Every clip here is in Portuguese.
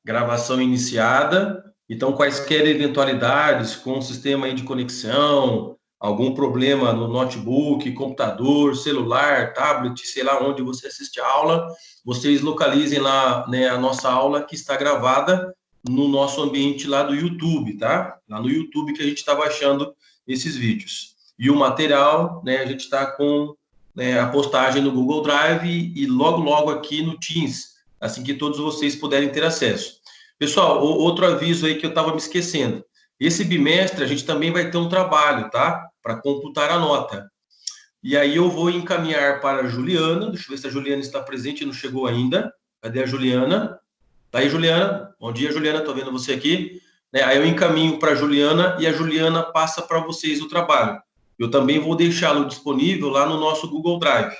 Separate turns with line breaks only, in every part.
Gravação iniciada. Então, quaisquer eventualidades com o sistema aí de conexão, algum problema no notebook, computador, celular, tablet, sei lá onde você assiste a aula, vocês localizem lá, né, a nossa aula que está gravada no nosso ambiente lá do YouTube, tá? Lá no YouTube que a gente está baixando esses vídeos. E o material, né, a gente está com, né, a postagem no Google Drive e logo aqui no Teams, assim que todos vocês puderem ter acesso. Pessoal, outro aviso aí que eu estava me esquecendo. Esse bimestre a gente também vai ter um trabalho, tá? Para computar a nota. E aí eu vou encaminhar para a Juliana. Deixa eu ver se a Juliana está presente, não chegou ainda. Cadê a Juliana? Tá aí, Juliana? Bom dia, Juliana, estou vendo você aqui. Aí eu encaminho para a Juliana e a Juliana passa para vocês o trabalho. Eu também vou deixá-lo disponível lá no nosso Google Drive.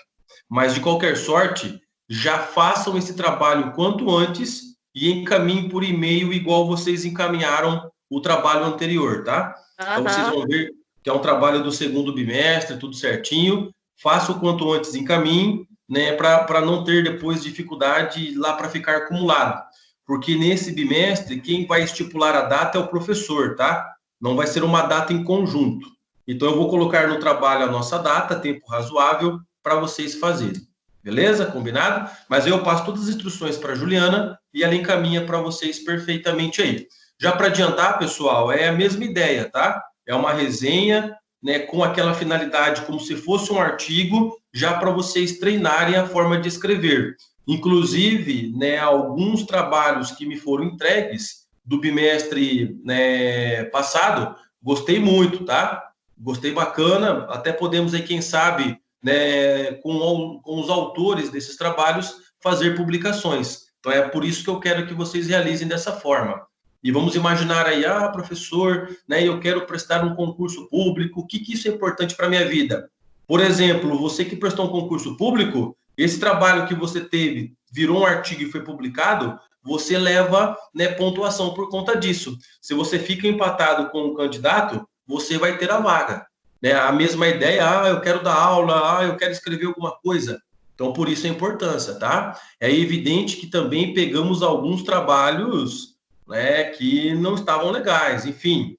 Mas, de qualquer sorte, já façam esse trabalho quanto antes e encaminhem por e-mail igual vocês encaminharam o trabalho anterior, tá? Então, vocês vão ver que é um trabalho do segundo bimestre, tudo certinho. Faça o quanto antes, encaminhe, né, para não ter depois dificuldade lá para ficar acumulado. Porque nesse bimestre, quem vai estipular a data é o professor, tá? Não vai ser uma data em conjunto. Então, eu vou colocar no trabalho a nossa data, tempo razoável, para vocês fazerem. Beleza? Combinado? Mas eu passo todas as instruções para a Juliana e ela encaminha para vocês perfeitamente aí. Já para adiantar, pessoal, é a mesma ideia, tá? É uma resenha, né, com aquela finalidade como se fosse um artigo, já para vocês treinarem a forma de escrever. Inclusive, né, alguns trabalhos que me foram entregues do bimestre, né, passado, gostei muito, tá? Gostei bacana, até podemos aí, quem sabe, né, com os autores desses trabalhos, fazer publicações. Então, é por isso que eu quero que vocês realizem dessa forma. E vamos imaginar aí, professor, né, eu quero prestar um concurso público, o que isso é importante para a minha vida? Por exemplo, você que prestou um concurso público, esse trabalho que você teve virou um artigo e foi publicado, você leva, né, pontuação por conta disso. Se você fica empatado com o candidato, você vai ter a vaga. Né? A mesma ideia, eu quero dar aula, eu quero escrever alguma coisa. Então, por isso a importância, tá? É evidente que também pegamos alguns trabalhos, né, que não estavam legais, enfim,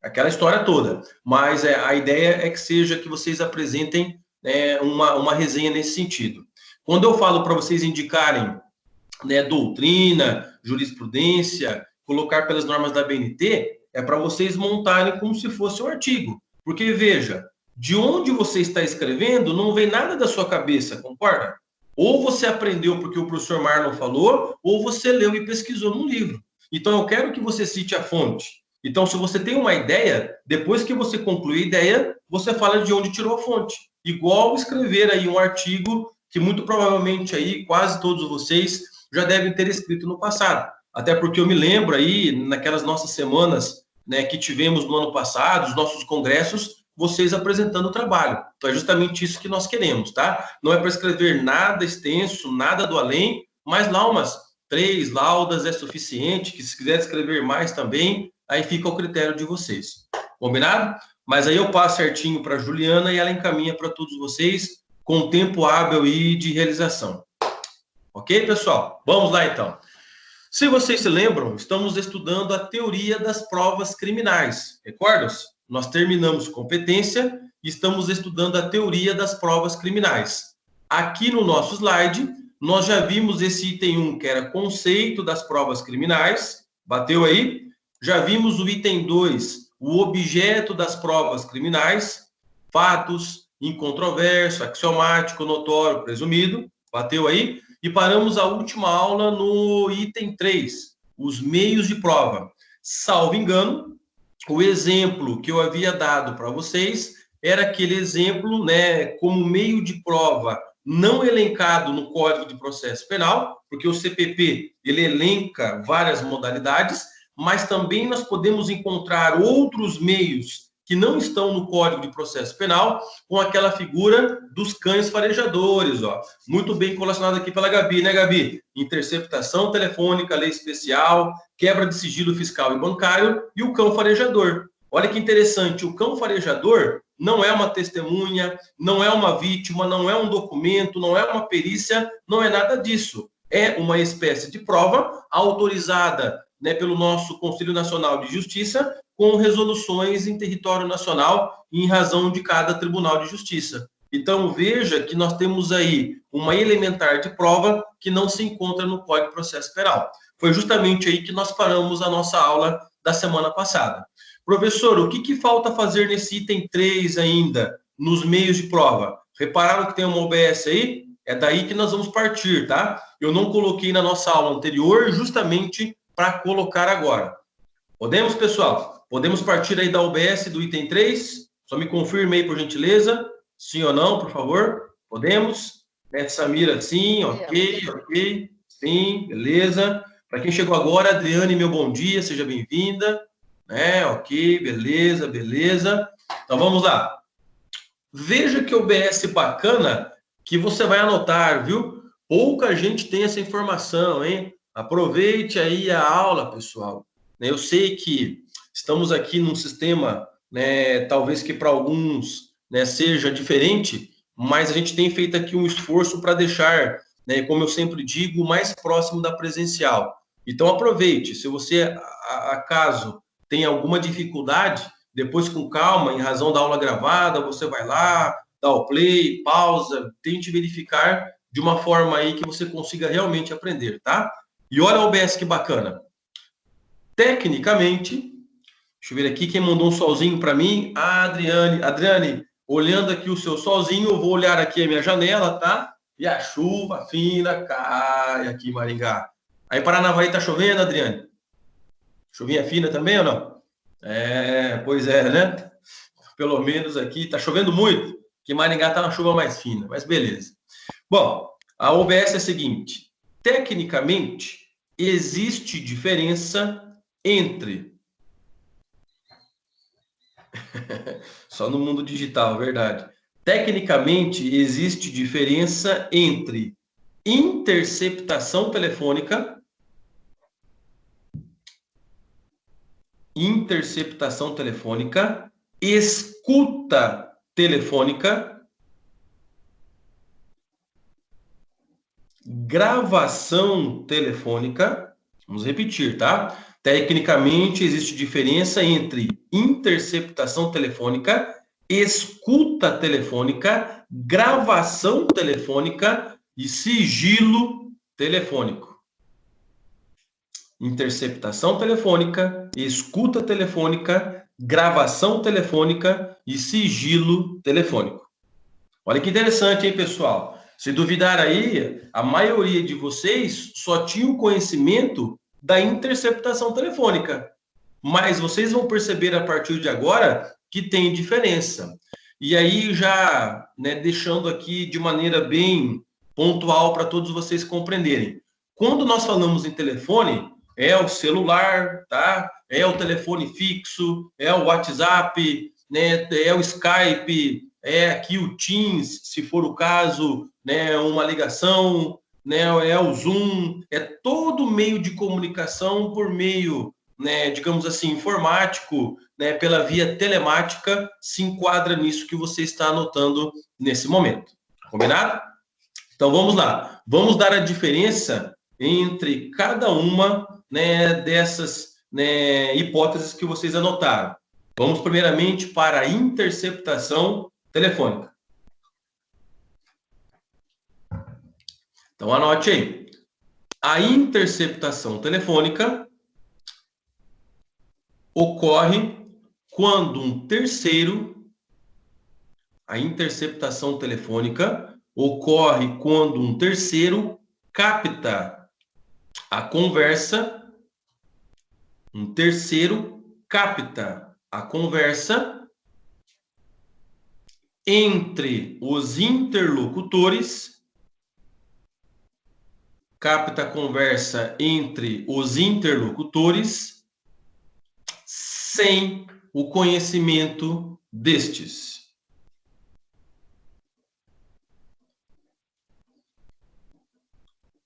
aquela história toda. Mas a ideia é que seja que vocês apresentem, né, uma resenha nesse sentido. Quando eu falo para vocês indicarem, né, doutrina, jurisprudência, colocar pelas normas da BNT, é para vocês montarem como se fosse um artigo. Porque, veja, de onde você está escrevendo não vem nada da sua cabeça, concorda? Ou você aprendeu porque o professor Marlon falou, ou você leu e pesquisou num livro. Então, eu quero que você cite a fonte. Então, se você tem uma ideia, depois que você concluir a ideia, você fala de onde tirou a fonte. Igual escrever aí um artigo que muito provavelmente aí quase todos vocês já devem ter escrito no passado. Até porque eu me lembro aí, naquelas nossas semanas, né, que tivemos no ano passado, os nossos congressos, vocês apresentando o trabalho. Então é justamente isso que nós queremos, tá? Não é para escrever nada extenso, nada do além, mas lá umas 3 laudas é suficiente, que se quiser escrever mais também, aí fica ao critério de vocês. Combinado? Mas aí eu passo certinho para a Juliana e ela encaminha para todos vocês com tempo hábil e de realização. Ok, pessoal? Vamos lá, então. Se vocês se lembram, estamos estudando a teoria das provas criminais. Recorda-se? Nós terminamos competência e estamos estudando a teoria das provas criminais. Aqui no nosso slide, nós já vimos esse item 1, que era conceito das provas criminais. Bateu aí? Já vimos o item 2, o objeto das provas criminais, fatos, incontroverso, axiomático, notório, presumido. Bateu aí? E paramos a última aula no item 3, os meios de prova. Salvo engano, o exemplo que eu havia dado para vocês era aquele exemplo, né, como meio de prova não elencado no Código de Processo Penal, porque o CPP ele elenca várias modalidades, mas também nós podemos encontrar outros meios que não estão no Código de Processo Penal, com aquela figura dos cães farejadores, ó. Muito bem relacionado aqui pela Gabi, né, Gabi? Interceptação telefônica, lei especial, quebra de sigilo fiscal e bancário e o cão farejador. Olha que interessante, o cão farejador não é uma testemunha, não é uma vítima, não é um documento, não é uma perícia, não é nada disso. é uma espécie de prova autorizada, né, pelo nosso Conselho Nacional de Justiça, com resoluções em território nacional em razão de cada Tribunal de Justiça. Então, veja que nós temos aí uma elementar de prova que não se encontra no Código de Processo Penal. Foi justamente aí que nós paramos a nossa aula da semana passada. Professor, o que falta fazer nesse item 3 ainda, nos meios de prova? Repararam que tem uma OBS aí? É daí que nós vamos partir, tá? Eu não coloquei na nossa aula anterior justamente para colocar agora. Podemos, pessoal? Podemos partir aí da OBS do item 3? Só me confirme aí, por gentileza. Sim ou não, por favor? Podemos? Samira, sim, ok. Sim, beleza. Para quem chegou agora, Adriane, meu bom dia, seja bem-vinda. Ok, beleza. Então, vamos lá. Veja que OBS bacana que você vai anotar, viu? Pouca gente tem essa informação, hein? Aproveite aí a aula, pessoal. Eu sei que estamos aqui num sistema, né, talvez que para alguns, né, seja diferente, mas a gente tem feito aqui um esforço para deixar, né, como eu sempre digo, mais próximo da presencial. Então, aproveite. Se você, acaso, tem alguma dificuldade, depois, com calma, em razão da aula gravada, você vai lá, dá o play, pausa, tente verificar de uma forma aí que você consiga realmente aprender, tá? E olha o OBS que bacana. Tecnicamente, deixa eu ver aqui quem mandou um solzinho para mim. A Adriane. Adriane, olhando aqui o seu solzinho, eu vou olhar aqui a minha janela, tá? E a chuva fina cai aqui em Maringá. Aí Paranavaí tá chovendo, Adriane? Chuvinha fina também ou não? Pois é, né? Pelo menos aqui tá chovendo muito, que Maringá tá uma chuva mais fina, mas beleza. Bom, a OBS é a seguinte: tecnicamente existe diferença entre só no mundo digital, verdade. Tecnicamente existe diferença entre interceptação telefônica, escuta telefônica, gravação telefônica. Vamos repetir, tá? Tecnicamente, existe diferença entre interceptação telefônica, escuta telefônica, gravação telefônica e sigilo telefônico. Interceptação telefônica, escuta telefônica, gravação telefônica e sigilo telefônico. Olha que interessante, hein, pessoal? Se duvidar aí, a maioria de vocês só tinha o conhecimento da interceptação telefônica. Mas vocês vão perceber a partir de agora que tem diferença. E aí, já, né, deixando aqui de maneira bem pontual para todos vocês compreenderem. Quando nós falamos em telefone, é o celular, tá? É o telefone fixo, é o WhatsApp, né? É o Skype, é aqui o Teams, se for o caso, né? Uma ligação, né? É o Zoom, é todo meio de comunicação por meio, né? Digamos assim, informático, né? Pela via telemática, se enquadra nisso que você está anotando nesse momento. Combinado? Então vamos lá. Vamos dar a diferença entre cada uma, né, dessas, né, hipóteses que vocês anotaram. Vamos primeiramente para a interceptação telefônica. Então anote aí. A interceptação telefônica ocorre quando um terceiro. A interceptação telefônica ocorre quando um terceiro capta a conversa, entre os interlocutores, sem o conhecimento destes.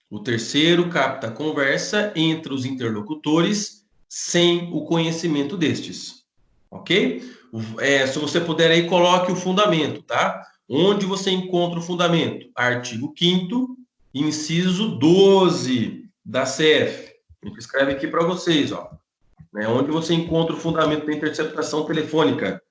O terceiro capta a conversa entre os interlocutores sem o conhecimento destes. Ok? Se você puder aí, coloque o fundamento, tá? Onde você encontra o fundamento? Artigo 5º, inciso 12 da CF. A gente escreve aqui para vocês, ó, né, onde você encontra o fundamento da interceptação telefônica,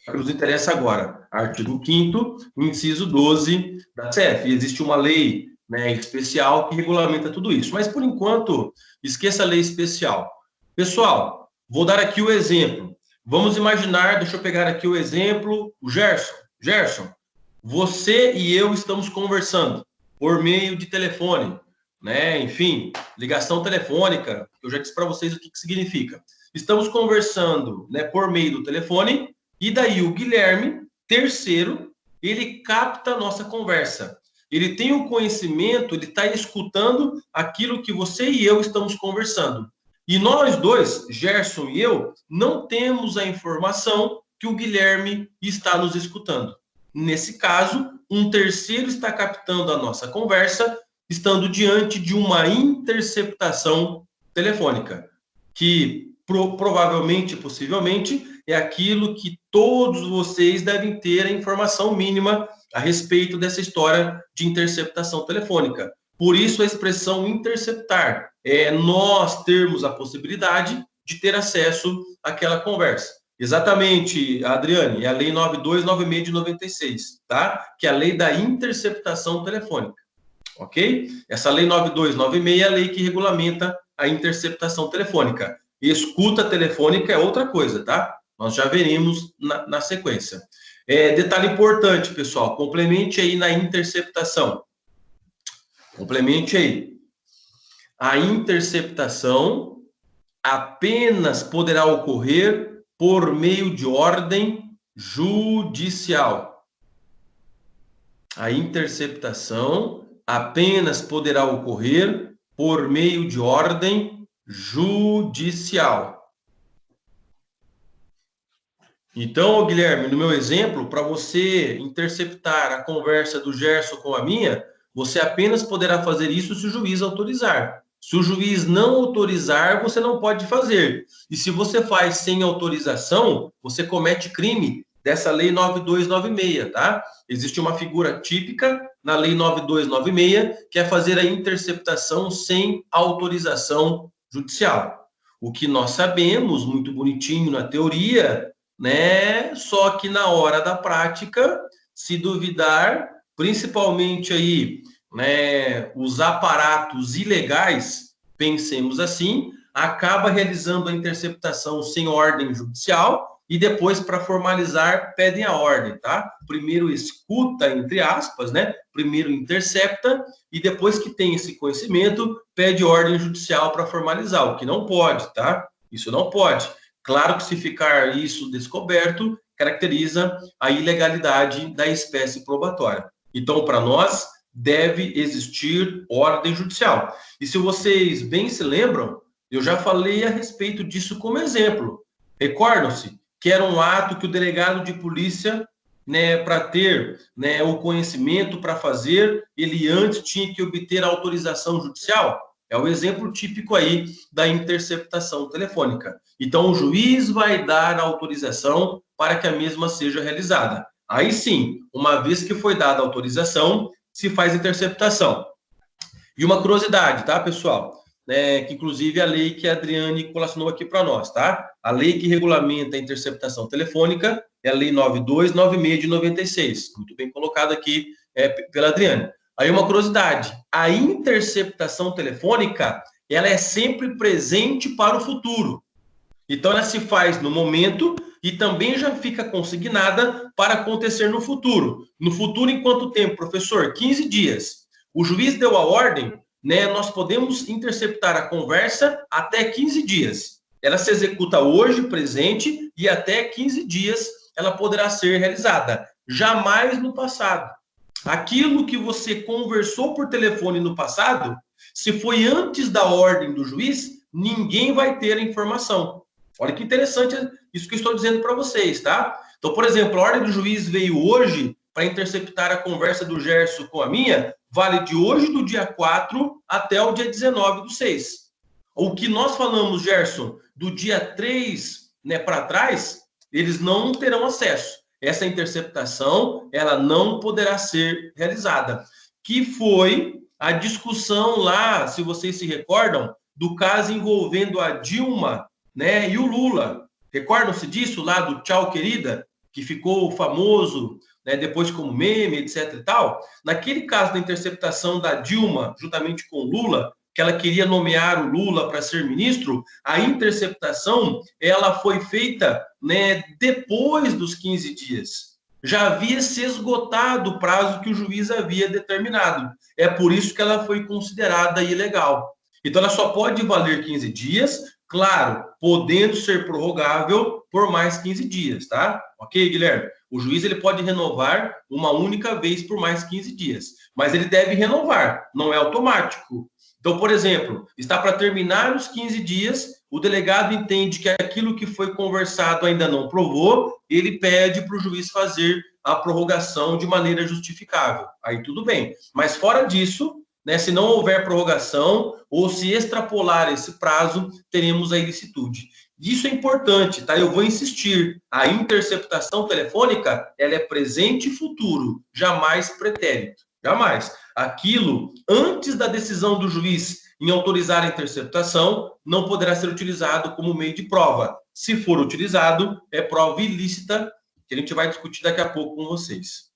que nos interessa agora. Artigo 5º, inciso 12 da CF. Existe uma lei, né, especial que regulamenta tudo isso. Mas, por enquanto, esqueça a lei especial. Pessoal, vou dar aqui o exemplo. Vamos imaginar, deixa eu pegar aqui o exemplo, o Gerson. Gerson, você e eu estamos conversando por meio de telefone, né? Enfim, ligação telefônica, eu já disse para vocês o que significa. Estamos conversando, né, por meio do telefone, e daí o Guilherme, terceiro, ele capta a nossa conversa. Ele tem o conhecimento, ele está escutando aquilo que você e eu estamos conversando. E nós dois, Gerson e eu, não temos a informação que o Guilherme está nos escutando. Nesse caso, um terceiro está captando a nossa conversa, estando diante de uma interceptação telefônica, que provavelmente, possivelmente, é aquilo que todos vocês devem ter a informação mínima a respeito dessa história de interceptação telefônica. Por isso a expressão interceptar é nós termos a possibilidade de ter acesso àquela conversa. Exatamente, Adriane, é a Lei 9296 de 96, tá? Que é a lei da interceptação telefônica, ok? Essa Lei 9296 é a lei que regulamenta a interceptação telefônica. Escuta telefônica é outra coisa, tá? Nós já veremos na sequência. Detalhe importante, pessoal, complemente aí na interceptação. Complemente aí. A interceptação apenas poderá ocorrer por meio de ordem judicial. A interceptação apenas poderá ocorrer por meio de ordem judicial. Então, Guilherme, no meu exemplo, para você interceptar a conversa do Gerson com a minha, você apenas poderá fazer isso se o juiz autorizar. Se o juiz não autorizar, você não pode fazer. E se você faz sem autorização, você comete crime dessa Lei 9296, tá? Existe uma figura típica na Lei 9296, que é fazer a interceptação sem autorização judicial. O que nós sabemos, muito bonitinho na teoria, né? Só que na hora da prática, se duvidar, principalmente aí, né, os aparatos ilegais, pensemos assim, acaba realizando a interceptação sem ordem judicial e depois, para formalizar, pedem a ordem, tá? Primeiro escuta, entre aspas, né? Primeiro intercepta e depois que tem esse conhecimento, pede ordem judicial para formalizar, o que não pode, tá? Isso não pode. Claro que se ficar isso descoberto, caracteriza a ilegalidade da espécie probatória. Então, para nós, deve existir ordem judicial. E se vocês bem se lembram, eu já falei a respeito disso como exemplo. Recordam-se que era um ato que o delegado de polícia, né, para ter, né, o conhecimento para fazer, ele antes tinha que obter a autorização judicial. É o exemplo típico aí da interceptação telefônica. Então, o juiz vai dar a autorização para que a mesma seja realizada. Aí sim, uma vez que foi dada a autorização, se faz interceptação. E uma curiosidade, tá, pessoal? Que inclusive é a lei que a Adriane colacionou aqui para nós, tá? A lei que regulamenta a interceptação telefônica é a Lei 9296 de 96. Muito bem colocado aqui pela Adriane. Aí uma curiosidade, a interceptação telefônica, ela é sempre presente para o futuro. Então, ela se faz no momento e também já fica consignada para acontecer no futuro. No futuro, em quanto tempo, professor? 15 dias. O juiz deu a ordem, né? Nós podemos interceptar a conversa até 15 dias. Ela se executa hoje, presente, e até 15 dias ela poderá ser realizada. Jamais no passado. Aquilo que você conversou por telefone no passado, se foi antes da ordem do juiz, ninguém vai ter a informação. Olha que interessante isso que eu estou dizendo para vocês, tá? Então, por exemplo, a ordem do juiz veio hoje para interceptar a conversa do Gerson com a minha, vale de hoje, do dia 4 até o dia 19/6. O que nós falamos, Gerson, do dia 3, né, para trás, eles não terão acesso. Essa interceptação, ela não poderá ser realizada. Que foi a discussão lá, se vocês se recordam, do caso envolvendo a Dilma, né, e o Lula. Recordam-se disso lá do Tchau, Querida, que ficou famoso, né, depois como meme, etc e tal? Naquele caso da interceptação da Dilma, juntamente com o Lula, que ela queria nomear o Lula para ser ministro, a interceptação ela foi feita, né, depois dos 15 dias. Já havia se esgotado o prazo que o juiz havia determinado. É por isso que ela foi considerada ilegal. Então, ela só pode valer 15 dias, claro, podendo ser prorrogável por mais 15 dias, tá? Ok, Guilherme? O juiz ele pode renovar uma única vez por mais 15 dias, mas ele deve renovar, não é automático. Então, por exemplo, está para terminar os 15 dias, o delegado entende que aquilo que foi conversado ainda não provou, ele pede para o juiz fazer a prorrogação de maneira justificável. Aí tudo bem. Mas fora disso, né, se não houver prorrogação ou se extrapolar esse prazo, teremos a ilicitude. Isso é importante, tá? Eu vou insistir. A interceptação telefônica, ela é presente e futuro, jamais pretérito. Jamais. Aquilo, antes da decisão do juiz em autorizar a interceptação, não poderá ser utilizado como meio de prova. Se for utilizado, é prova ilícita, que a gente vai discutir daqui a pouco com vocês.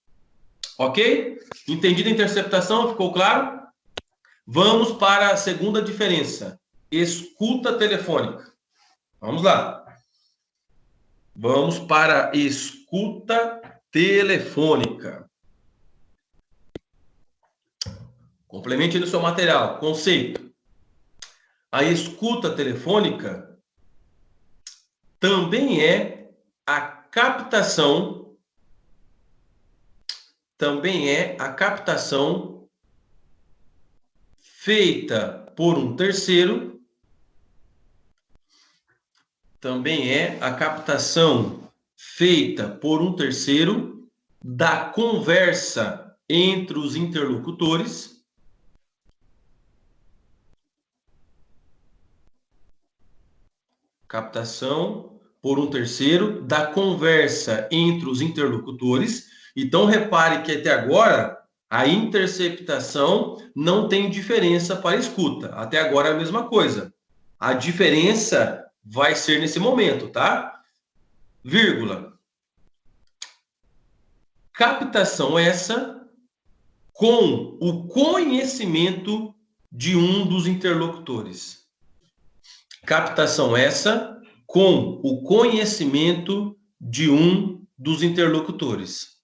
Ok? Entendida a interceptação? Ficou claro? Vamos para a segunda diferença. Escuta telefônica. Vamos lá. Vamos para a escuta telefônica. Complemente no seu material. Conceito. A escuta telefônica também é a captação feita por um terceiro, da conversa entre os interlocutores, da conversa entre os interlocutores. Então, repare que até agora a interceptação não tem diferença para a escuta. Até agora é a mesma coisa. A diferença vai ser nesse momento, tá? Vírgula. Captação essa com o conhecimento de um dos interlocutores. Captação essa com o conhecimento de um dos interlocutores.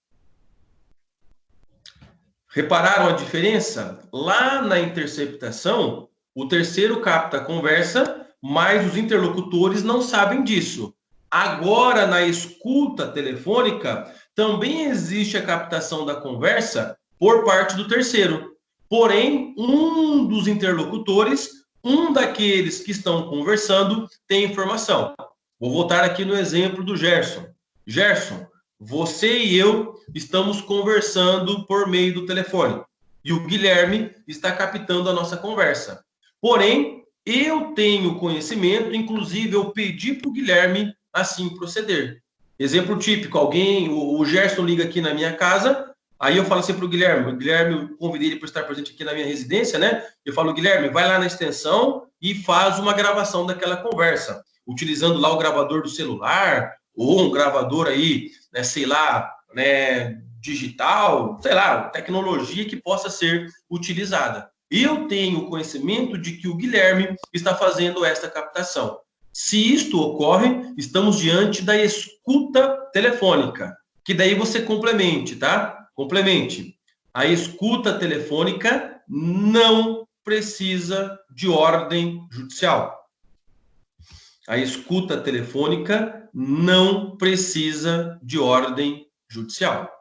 Repararam a diferença? Lá na interceptação, o terceiro capta a conversa, mas os interlocutores não sabem disso. Agora, na escuta telefônica, também existe a captação da conversa por parte do terceiro. Porém, um dos interlocutores, um daqueles que estão conversando, tem informação. Vou voltar aqui no exemplo do Gerson. Gerson, você e eu estamos conversando por meio do telefone e o Guilherme está captando a nossa conversa. Porém, eu tenho conhecimento, inclusive eu pedi para o Guilherme assim proceder. Exemplo típico, o Gerson liga aqui na minha casa, aí eu falo assim para o Guilherme, eu convidei ele para estar presente aqui na minha residência, né? Eu falo, Guilherme, vai lá na extensão e faz uma gravação daquela conversa, utilizando lá o gravador do celular, ou um gravador aí, né, sei lá, né, digital, sei lá, tecnologia que possa ser utilizada. Eu tenho conhecimento de que o Guilherme está fazendo esta captação. Se isto ocorre, estamos diante da escuta telefônica, que daí você complemente, tá? Complemente. A escuta telefônica não precisa de ordem judicial. A escuta telefônica não precisa de ordem judicial.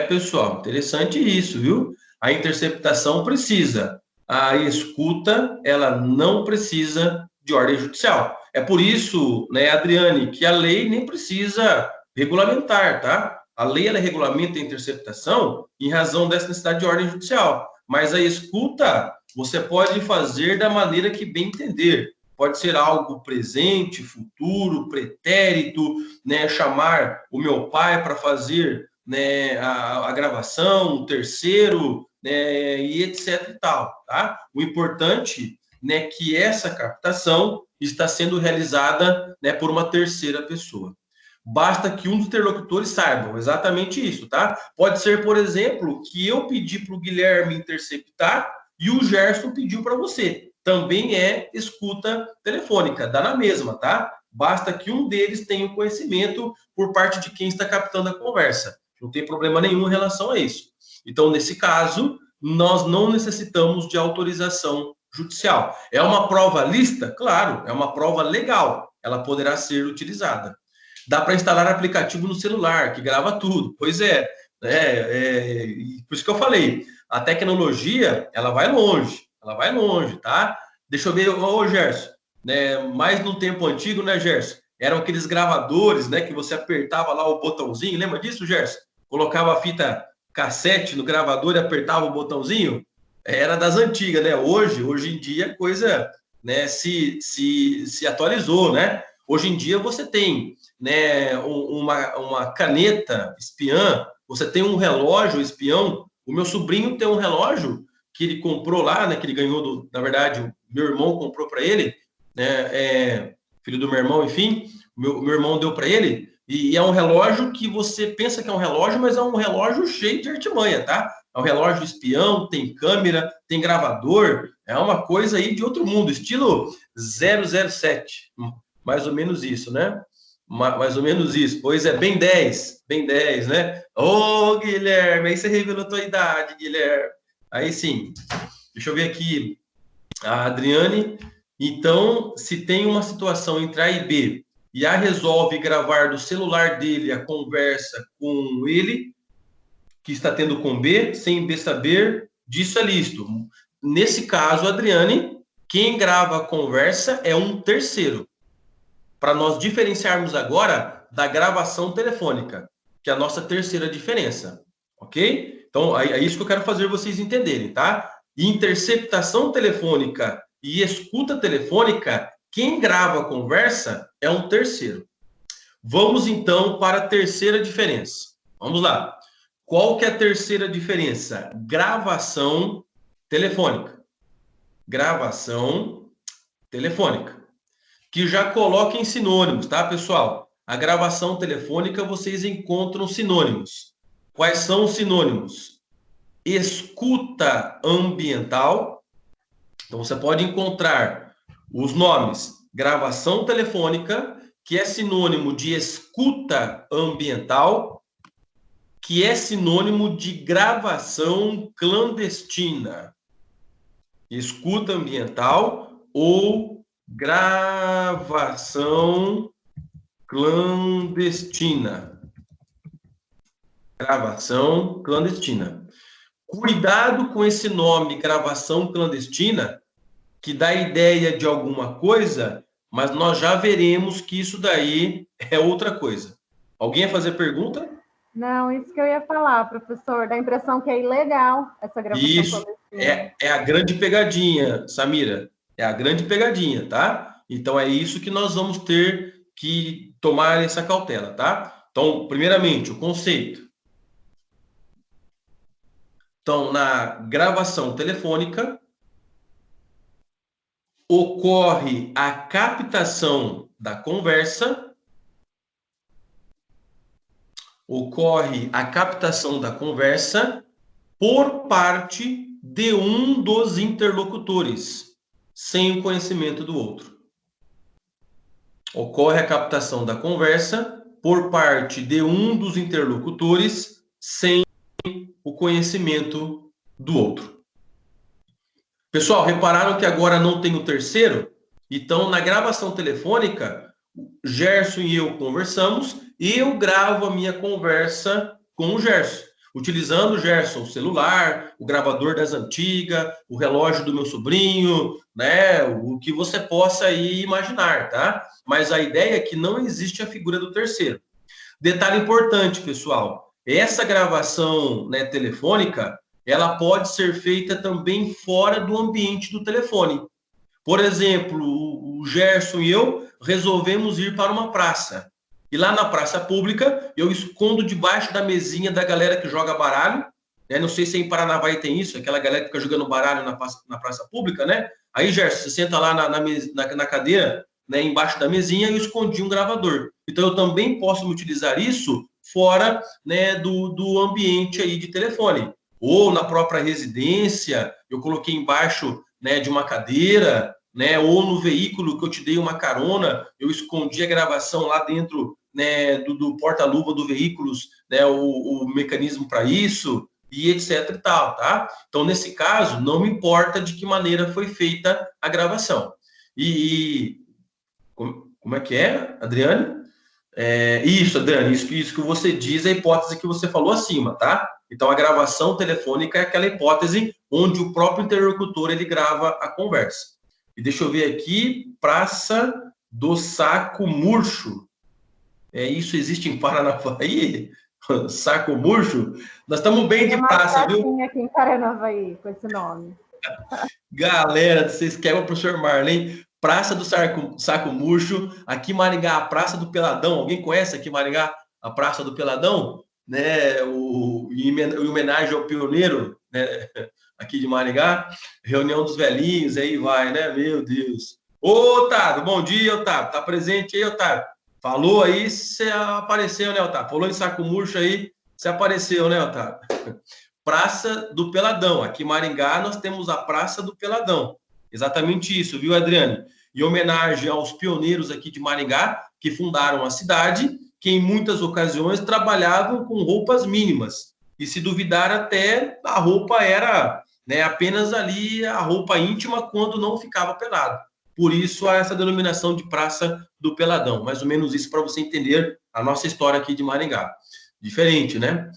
Pessoal, interessante isso, viu? A interceptação precisa. A escuta, ela não precisa de ordem judicial. É por isso, né, Adriane, que a lei nem precisa regulamentar, tá? A lei, ela regulamenta a interceptação em razão dessa necessidade de ordem judicial. Mas a escuta, você pode fazer da maneira que bem entender. Pode ser algo presente, futuro, pretérito, né? Chamar o meu pai para fazer, né, a gravação, o terceiro, né, e etc e tal, tá? O importante, né, que essa captação está sendo realizada, né, por uma terceira pessoa. Basta que um dos interlocutores saiba exatamente isso, tá? Pode ser, por exemplo, que eu pedi para o Guilherme interceptar e o Gerson pediu para você. Também é escuta telefônica, dá na mesma, tá? Basta que um deles tenha o conhecimento por parte de quem está captando a conversa. Não tem problema nenhum em relação a isso. Então, nesse caso, nós não necessitamos de autorização judicial. É uma prova lícita? Claro, é uma prova legal. Ela poderá ser utilizada. Dá para instalar aplicativo no celular, que grava tudo. Pois é, por isso que eu falei, a tecnologia, ela vai longe, tá? Deixa eu ver, ô Gerson, né, mais no tempo antigo, né, Gerson? Eram aqueles gravadores, né, que você apertava lá o botãozinho, lembra disso, Gerson? Colocava a fita cassete no gravador e apertava o botãozinho? Era das antigas, né? Hoje em dia, a coisa, né, se atualizou, né? Hoje em dia você tem, né, uma caneta espiã, você tem um relógio espião. O meu sobrinho tem um relógio que ele comprou lá, né, que ele ganhou, na verdade, o meu irmão comprou para ele, né, filho do meu irmão, enfim, meu irmão deu para ele, e é um relógio que você pensa que é um relógio, mas é um relógio cheio de artimanha, tá? É um relógio espião, tem câmera, tem gravador, é uma coisa aí de outro mundo, estilo 007, mais ou menos isso, né? Mais ou menos isso. Pois é, bem 10, né? Ô, Guilherme, aí você revelou tua idade, Guilherme. Aí sim, deixa eu ver aqui, a Adriane. Então, se tem uma situação entre A e B, e A resolve gravar do celular dele a conversa com ele, que está tendo com B, sem B saber, disso é lícito. Nesse caso, Adriane, quem grava a conversa é um terceiro, para nós diferenciarmos agora da gravação telefônica, que é a nossa terceira diferença, ok? Então, é isso que eu quero fazer vocês entenderem, tá? Interceptação telefônica e escuta telefônica, quem grava a conversa é um terceiro. Vamos, então, para a terceira diferença. Vamos lá. Qual que é a terceira diferença? Gravação telefônica. Gravação telefônica. Que já coloquem sinônimos, tá, pessoal? A gravação telefônica vocês encontram sinônimos. Quais são os sinônimos? Escuta ambiental. Então você pode encontrar os nomes gravação telefônica, que é sinônimo de escuta ambiental, que é sinônimo de gravação clandestina. Escuta ambiental ou gravação clandestina. Gravação clandestina. Cuidado com esse nome, gravação clandestina, que dá ideia de alguma coisa, mas nós já veremos que isso daí é outra coisa. Alguém ia fazer pergunta?
Não, isso que eu ia falar, professor, dá a impressão que é ilegal essa gravação
Isso
clandestina.
é a grande pegadinha, Samira. É a grande pegadinha, tá? Então é isso que nós vamos ter que tomar essa cautela, tá? Então, primeiramente, o conceito. Então, na gravação telefônica, ocorre a captação da conversa, por parte de um dos interlocutores, sem o conhecimento do outro. Ocorre a captação da conversa por parte de um dos interlocutores, sem o conhecimento do outro. Pessoal, repararam que agora não tem o terceiro? Então, na gravação telefônica, Gerson e eu conversamos, e eu gravo a minha conversa com o Gerson, utilizando o Gerson, o celular, o gravador das antigas, o relógio do meu sobrinho, né? O que você possa aí imaginar, tá? Mas a ideia é que não existe a figura do terceiro. Detalhe importante, pessoal, essa gravação, né, telefônica, ela pode ser feita também fora do ambiente do telefone. Por exemplo, o Gerson e eu resolvemos ir para uma praça. E lá na praça pública, eu escondo debaixo da mesinha da galera que joga baralho, né? Não sei se em Paranavaí tem isso, aquela galera que fica jogando baralho na praça pública, né? Aí, Gerson, você senta lá na cadeira, né, embaixo da mesinha, e eu escondi um gravador. Então, eu também posso utilizar isso fora, né, do ambiente aí de telefone. Ou na própria residência, eu coloquei embaixo, né, de uma cadeira, né, ou no veículo que eu te dei uma carona, eu escondi a gravação lá dentro, né, do porta-luva do veículo, né, o mecanismo para isso, e etc e tal, tá? Então, nesse caso, não me importa de que maneira foi feita a gravação. Como é que é, Adriane? Isso, Adriane, isso que você diz é a hipótese que você falou acima, tá? Então, a gravação telefônica é aquela hipótese onde o próprio interlocutor, ele grava a conversa. E deixa eu ver aqui, Praça do Saco Murcho. Isso existe em Paranavaí? Saco Murcho? Nós estamos bem de praça, viu?
Tem aqui em Paranavaí com esse nome.
Galera, vocês querem o professor Marlene? Praça do Saco Murcho, aqui em Maringá, a Praça do Peladão. Alguém conhece aqui em Maringá a Praça do Peladão? Né? Em homenagem ao pioneiro, né? Aqui de Maringá, reunião dos velhinhos, aí vai, né? Meu Deus. Ô, Otávio, bom dia, Otávio. Tá presente aí, Otávio? Falou aí, você apareceu, né, Otávio? Falou em Saco Murcho aí, você apareceu, né, Otávio? Praça do Peladão. Aqui em Maringá nós temos a Praça do Peladão. Exatamente isso, viu, Adriane? Em homenagem aos pioneiros aqui de Maringá, que fundaram a cidade, que em muitas ocasiões trabalhavam com roupas mínimas. E se duvidar até, a roupa era, né, apenas ali a roupa íntima quando não ficava pelado. Por isso, há essa denominação de Praça do Peladão. Mais ou menos isso para você entender a nossa história aqui de Maringá. Diferente, né?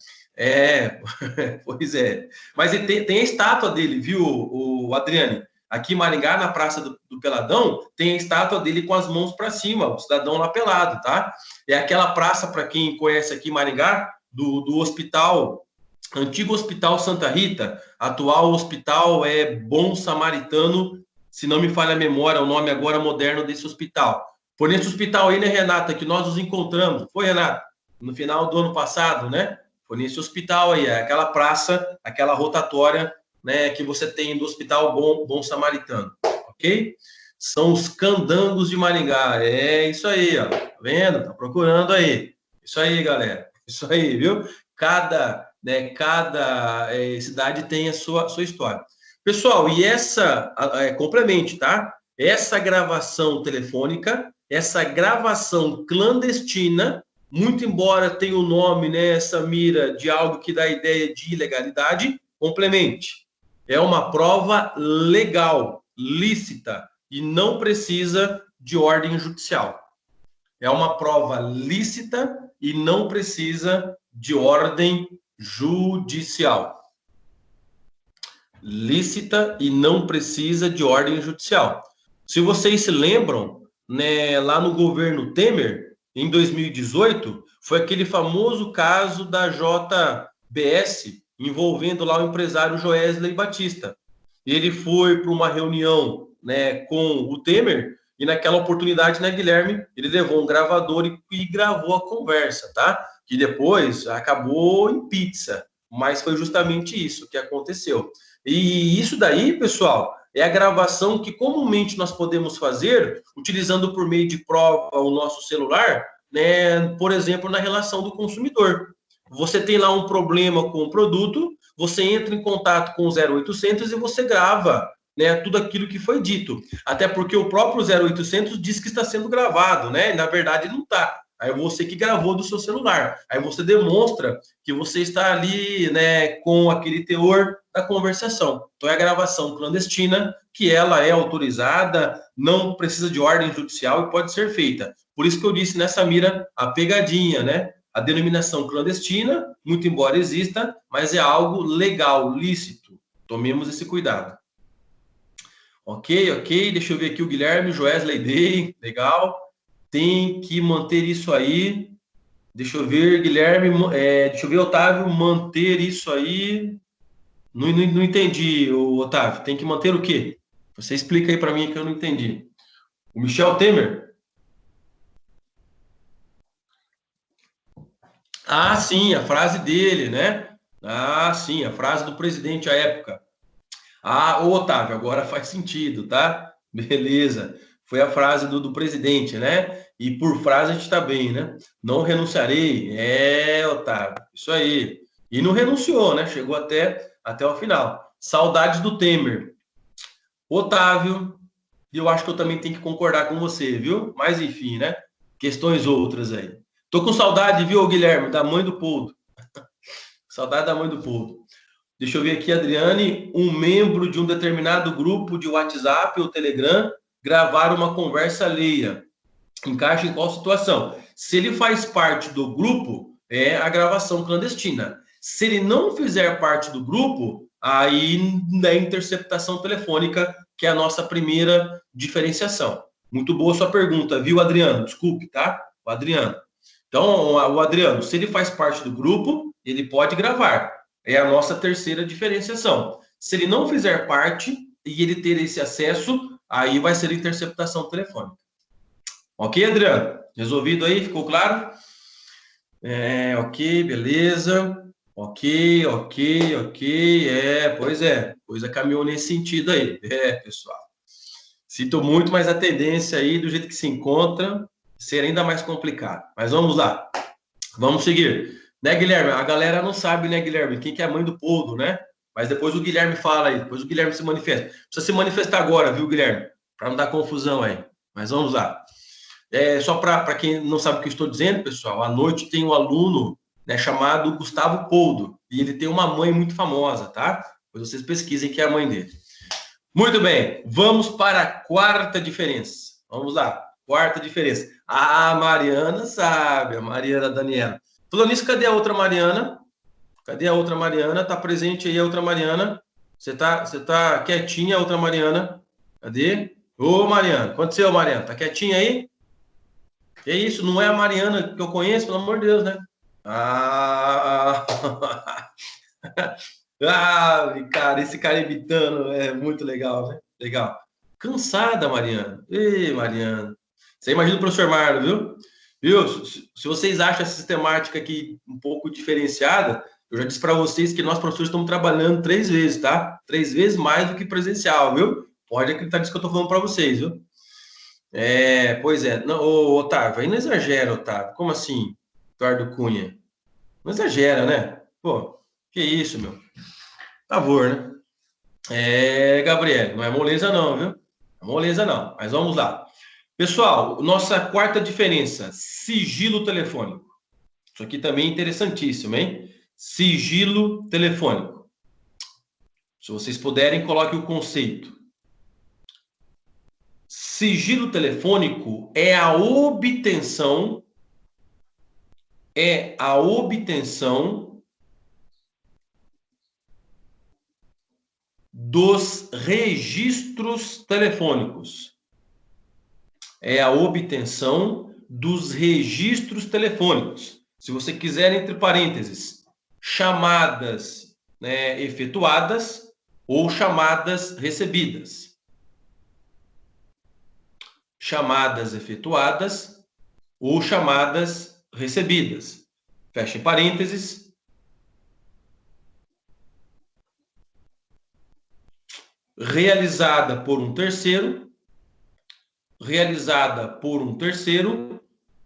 Pois é. Mas tem a estátua dele, viu, o Adriane? Aqui em Maringá, na Praça do Peladão, tem a estátua dele com as mãos para cima, o cidadão lá pelado, tá? É aquela praça, para quem conhece aqui em Maringá, do hospital, antigo Hospital Santa Rita, atual Hospital Bom Samaritano, se não me falha a memória, o nome agora moderno desse hospital. Foi nesse hospital aí, né, Renata, que nós nos encontramos. Foi, Renata? No final do ano passado, né? Foi nesse hospital aí, aquela praça, aquela rotatória, né, que você tem do Hospital Bom Samaritano, ok? São os candangos de Maringá. É isso aí, ó. Tá vendo? Tá procurando aí. Isso aí, galera. Isso aí, viu? Cada cidade tem a sua história. Pessoal, e essa, complemente, tá? Essa gravação telefônica, essa gravação clandestina, muito embora tenha o nome, né, Samira, de algo que dá a ideia de ilegalidade, complemente. É uma prova legal, lícita, e não precisa de ordem judicial. É uma prova lícita e não precisa de ordem judicial. Lícita e não precisa de ordem judicial. Se vocês se lembram, né, lá no governo Temer, em 2018, foi aquele famoso caso da JBS, envolvendo lá o empresário Joesley Batista. Ele foi para uma reunião, né, com o Temer, e naquela oportunidade, né, Guilherme, ele levou um gravador e gravou a conversa, tá? Que depois acabou em pizza, mas foi justamente isso que aconteceu. E isso daí, pessoal, é a gravação que comumente nós podemos fazer utilizando por meio de prova o nosso celular, né, por exemplo, na relação do consumidor. Você tem lá um problema com o produto, você entra em contato com o 0800 e você grava, né, tudo aquilo que foi dito. Até porque o próprio 0800 diz que está sendo gravado, né? E, na verdade, não está. Aí você que gravou do seu celular. Aí você demonstra que você está ali, né, com aquele teor da conversação. Então é a gravação clandestina, que ela é autorizada, não precisa de ordem judicial e pode ser feita. Por isso que eu disse nessa mira a pegadinha, né? A denominação clandestina, muito embora exista, mas é algo legal, lícito. Tomemos esse cuidado. Ok. Deixa eu ver aqui o Guilherme, Joesley Day, legal. Tem que manter isso aí. Deixa eu ver, Guilherme, deixa eu ver, Otávio, manter isso aí. Não entendi, Otávio. Tem que manter o quê? Você explica aí para mim que eu não entendi. O Michel Temer? Ah, sim, a frase dele, né? Ah, sim, a frase do presidente à época. Ah, ô Otávio, agora faz sentido, tá? Beleza. Foi a frase do presidente, né? E por frase a gente tá bem, né? Não renunciarei. É, Otávio, isso aí. E não renunciou, né? Chegou até o final. Saudades do Temer. Otávio, eu acho que eu também tenho que concordar com você, viu? Mas enfim, né? Questões outras aí. Tô com saudade, viu, Guilherme, da mãe do Poldo. Saudade da mãe do Poldo. Deixa eu ver aqui, Adriane, um membro de um determinado grupo de WhatsApp ou Telegram gravar uma conversa alheia. Encaixa em qual situação? Se ele faz parte do grupo, é a gravação clandestina. Se ele não fizer parte do grupo, aí é interceptação telefônica, que é a nossa primeira diferenciação. Muito boa sua pergunta, viu, Adriano? Desculpe, tá? O Adriano. Então, o Adriano, se ele faz parte do grupo, ele pode gravar. É a nossa terceira diferenciação. Se ele não fizer parte e ele ter esse acesso, aí vai ser interceptação telefônica. Ok, Adriano? Resolvido aí? Ficou claro? Ok, beleza. Ok. Pois é. Coisa caminhou nesse sentido aí. Pessoal. Sinto muito, mas a tendência aí, do jeito que se encontra, ser ainda mais complicado. Mas vamos lá. Vamos seguir. Né, Guilherme? A galera não sabe, né, Guilherme? Quem que é a mãe do Poldo, né? Mas depois o Guilherme fala aí. Depois o Guilherme se manifesta. Precisa se manifestar agora, viu, Guilherme? Para não dar confusão aí. Mas vamos lá. Só para quem não sabe o que eu estou dizendo, pessoal, à noite tem um aluno, né, chamado Gustavo Poldo, e ele tem uma mãe muito famosa, tá? Depois vocês pesquisem quem é a mãe dele. Muito bem, vamos para a quarta diferença. Vamos lá, quarta diferença. A Mariana sabe, a Mariana Daniela. Falando nisso, cadê a outra Mariana? Cadê a outra Mariana? Tá presente aí a outra Mariana? Você tá quietinha, a outra Mariana? Cadê? Ô, Mariana, aconteceu, Mariana? Tá quietinha aí? Que isso, não é a Mariana que eu conheço, pelo amor de Deus, né? Ah, cara, esse cara imitando é muito legal, né? Legal. Cansada, Mariana. Ei, Mariana. Você imagina o professor Marlon, viu? Viu? Se vocês acham essa sistemática aqui um pouco diferenciada, eu já disse para vocês que nós, professores, estamos trabalhando 3 vezes, tá? 3 vezes mais do que presencial, viu? Pode acreditar nisso que eu estou falando para vocês, viu? Pois é. Não, ô, Otávio, aí não exagera, Otávio. Como assim, Eduardo Cunha? Não exagera, né? Pô, que isso, meu? Por favor, né? Gabriel, não é moleza não, viu? Não é moleza não. Mas vamos lá. Pessoal, nossa quarta diferença, sigilo telefônico. Isso aqui também é interessantíssimo, hein? Sigilo telefônico. Se vocês puderem, coloque o conceito. Sigilo telefônico é a obtenção dos registros telefônicos. É a obtenção dos registros telefônicos. Se você quiser, entre parênteses, chamadas, né, efetuadas ou chamadas recebidas. Chamadas efetuadas ou chamadas recebidas. Feche parênteses. Realizada por um terceiro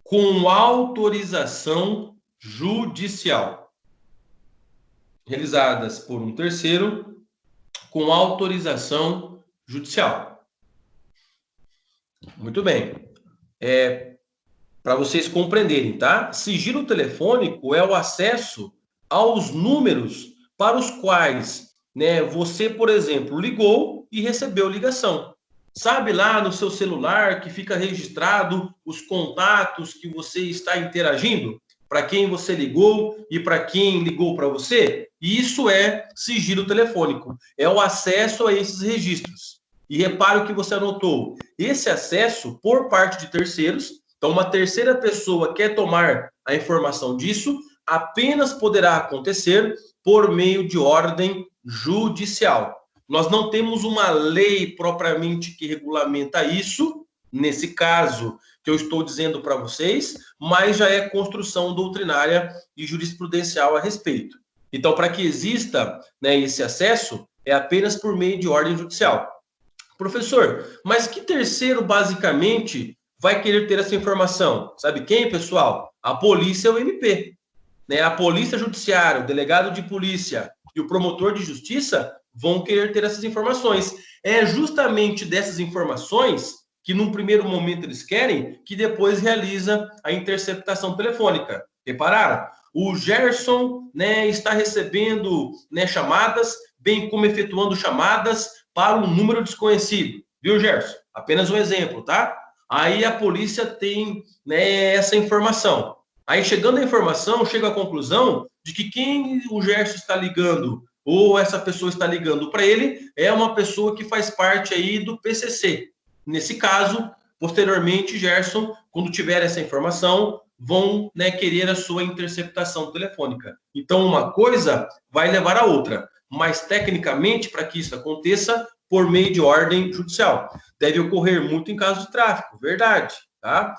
com autorização judicial. Realizadas por um terceiro com autorização judicial. Muito bem. Para vocês compreenderem, tá? Sigilo telefônico é o acesso aos números para os quais, né, você, por exemplo, ligou e recebeu ligação. Sabe lá no seu celular que fica registrado os contatos que você está interagindo? Para quem você ligou e para quem ligou para você? Isso é sigilo telefônico. É o acesso a esses registros. E repare o que você anotou. Esse acesso por parte de terceiros, então uma terceira pessoa quer tomar a informação disso, apenas poderá acontecer por meio de ordem judicial. Nós não temos uma lei propriamente que regulamenta isso, nesse caso que eu estou dizendo para vocês, mas já é construção doutrinária e jurisprudencial a respeito. Então, para que exista, né, esse acesso, é apenas por meio de ordem judicial. Professor, mas que terceiro, basicamente, vai querer ter essa informação? Sabe quem, pessoal? A polícia ou o MP. Né? A polícia judiciária, o delegado de polícia e o promotor de justiça vão querer ter essas informações. É justamente dessas informações que, num primeiro momento, eles querem, que depois realiza a interceptação telefônica. Repararam? O Gerson, né, está recebendo, né, chamadas, bem como efetuando chamadas para um número desconhecido. Viu, Gerson? Apenas um exemplo, tá? Aí a polícia tem, né, essa informação. Aí, chegando à informação, chega à conclusão de que quem o Gerson está ligando, ou essa pessoa está ligando para ele, é uma pessoa que faz parte aí do PCC. Nesse caso, posteriormente, Gerson, quando tiver essa informação, vão, né, querer a sua interceptação telefônica. Então, uma coisa vai levar a outra, mas tecnicamente, para que isso aconteça, por meio de ordem judicial. Deve ocorrer muito em caso de tráfico, verdade, tá?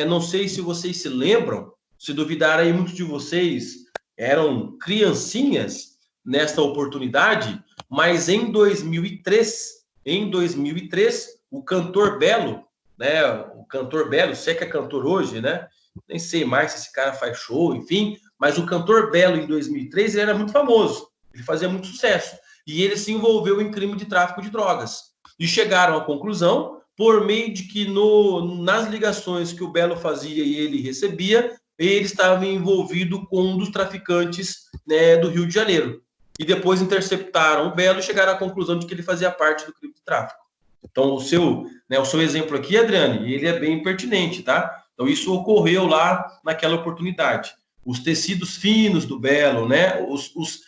Não sei se vocês se lembram, se duvidar aí, muitos de vocês eram criancinhas nesta oportunidade, mas em 2003, o cantor Belo, né, o cantor Belo, sei que é cantor hoje, né, nem sei mais se esse cara faz show, enfim, mas o cantor Belo, em 2003, ele era muito famoso, ele fazia muito sucesso, e ele se envolveu em crime de tráfico de drogas. E chegaram à conclusão, por meio de que nas ligações que o Belo fazia e ele recebia, ele estava envolvido com um dos traficantes, né, do Rio de Janeiro. E depois interceptaram o Belo e chegaram à conclusão de que ele fazia parte do crime de tráfico. Então, o seu exemplo aqui, Adriane, ele é bem pertinente, tá? Então, isso ocorreu lá naquela oportunidade. Os tecidos finos do Belo, né?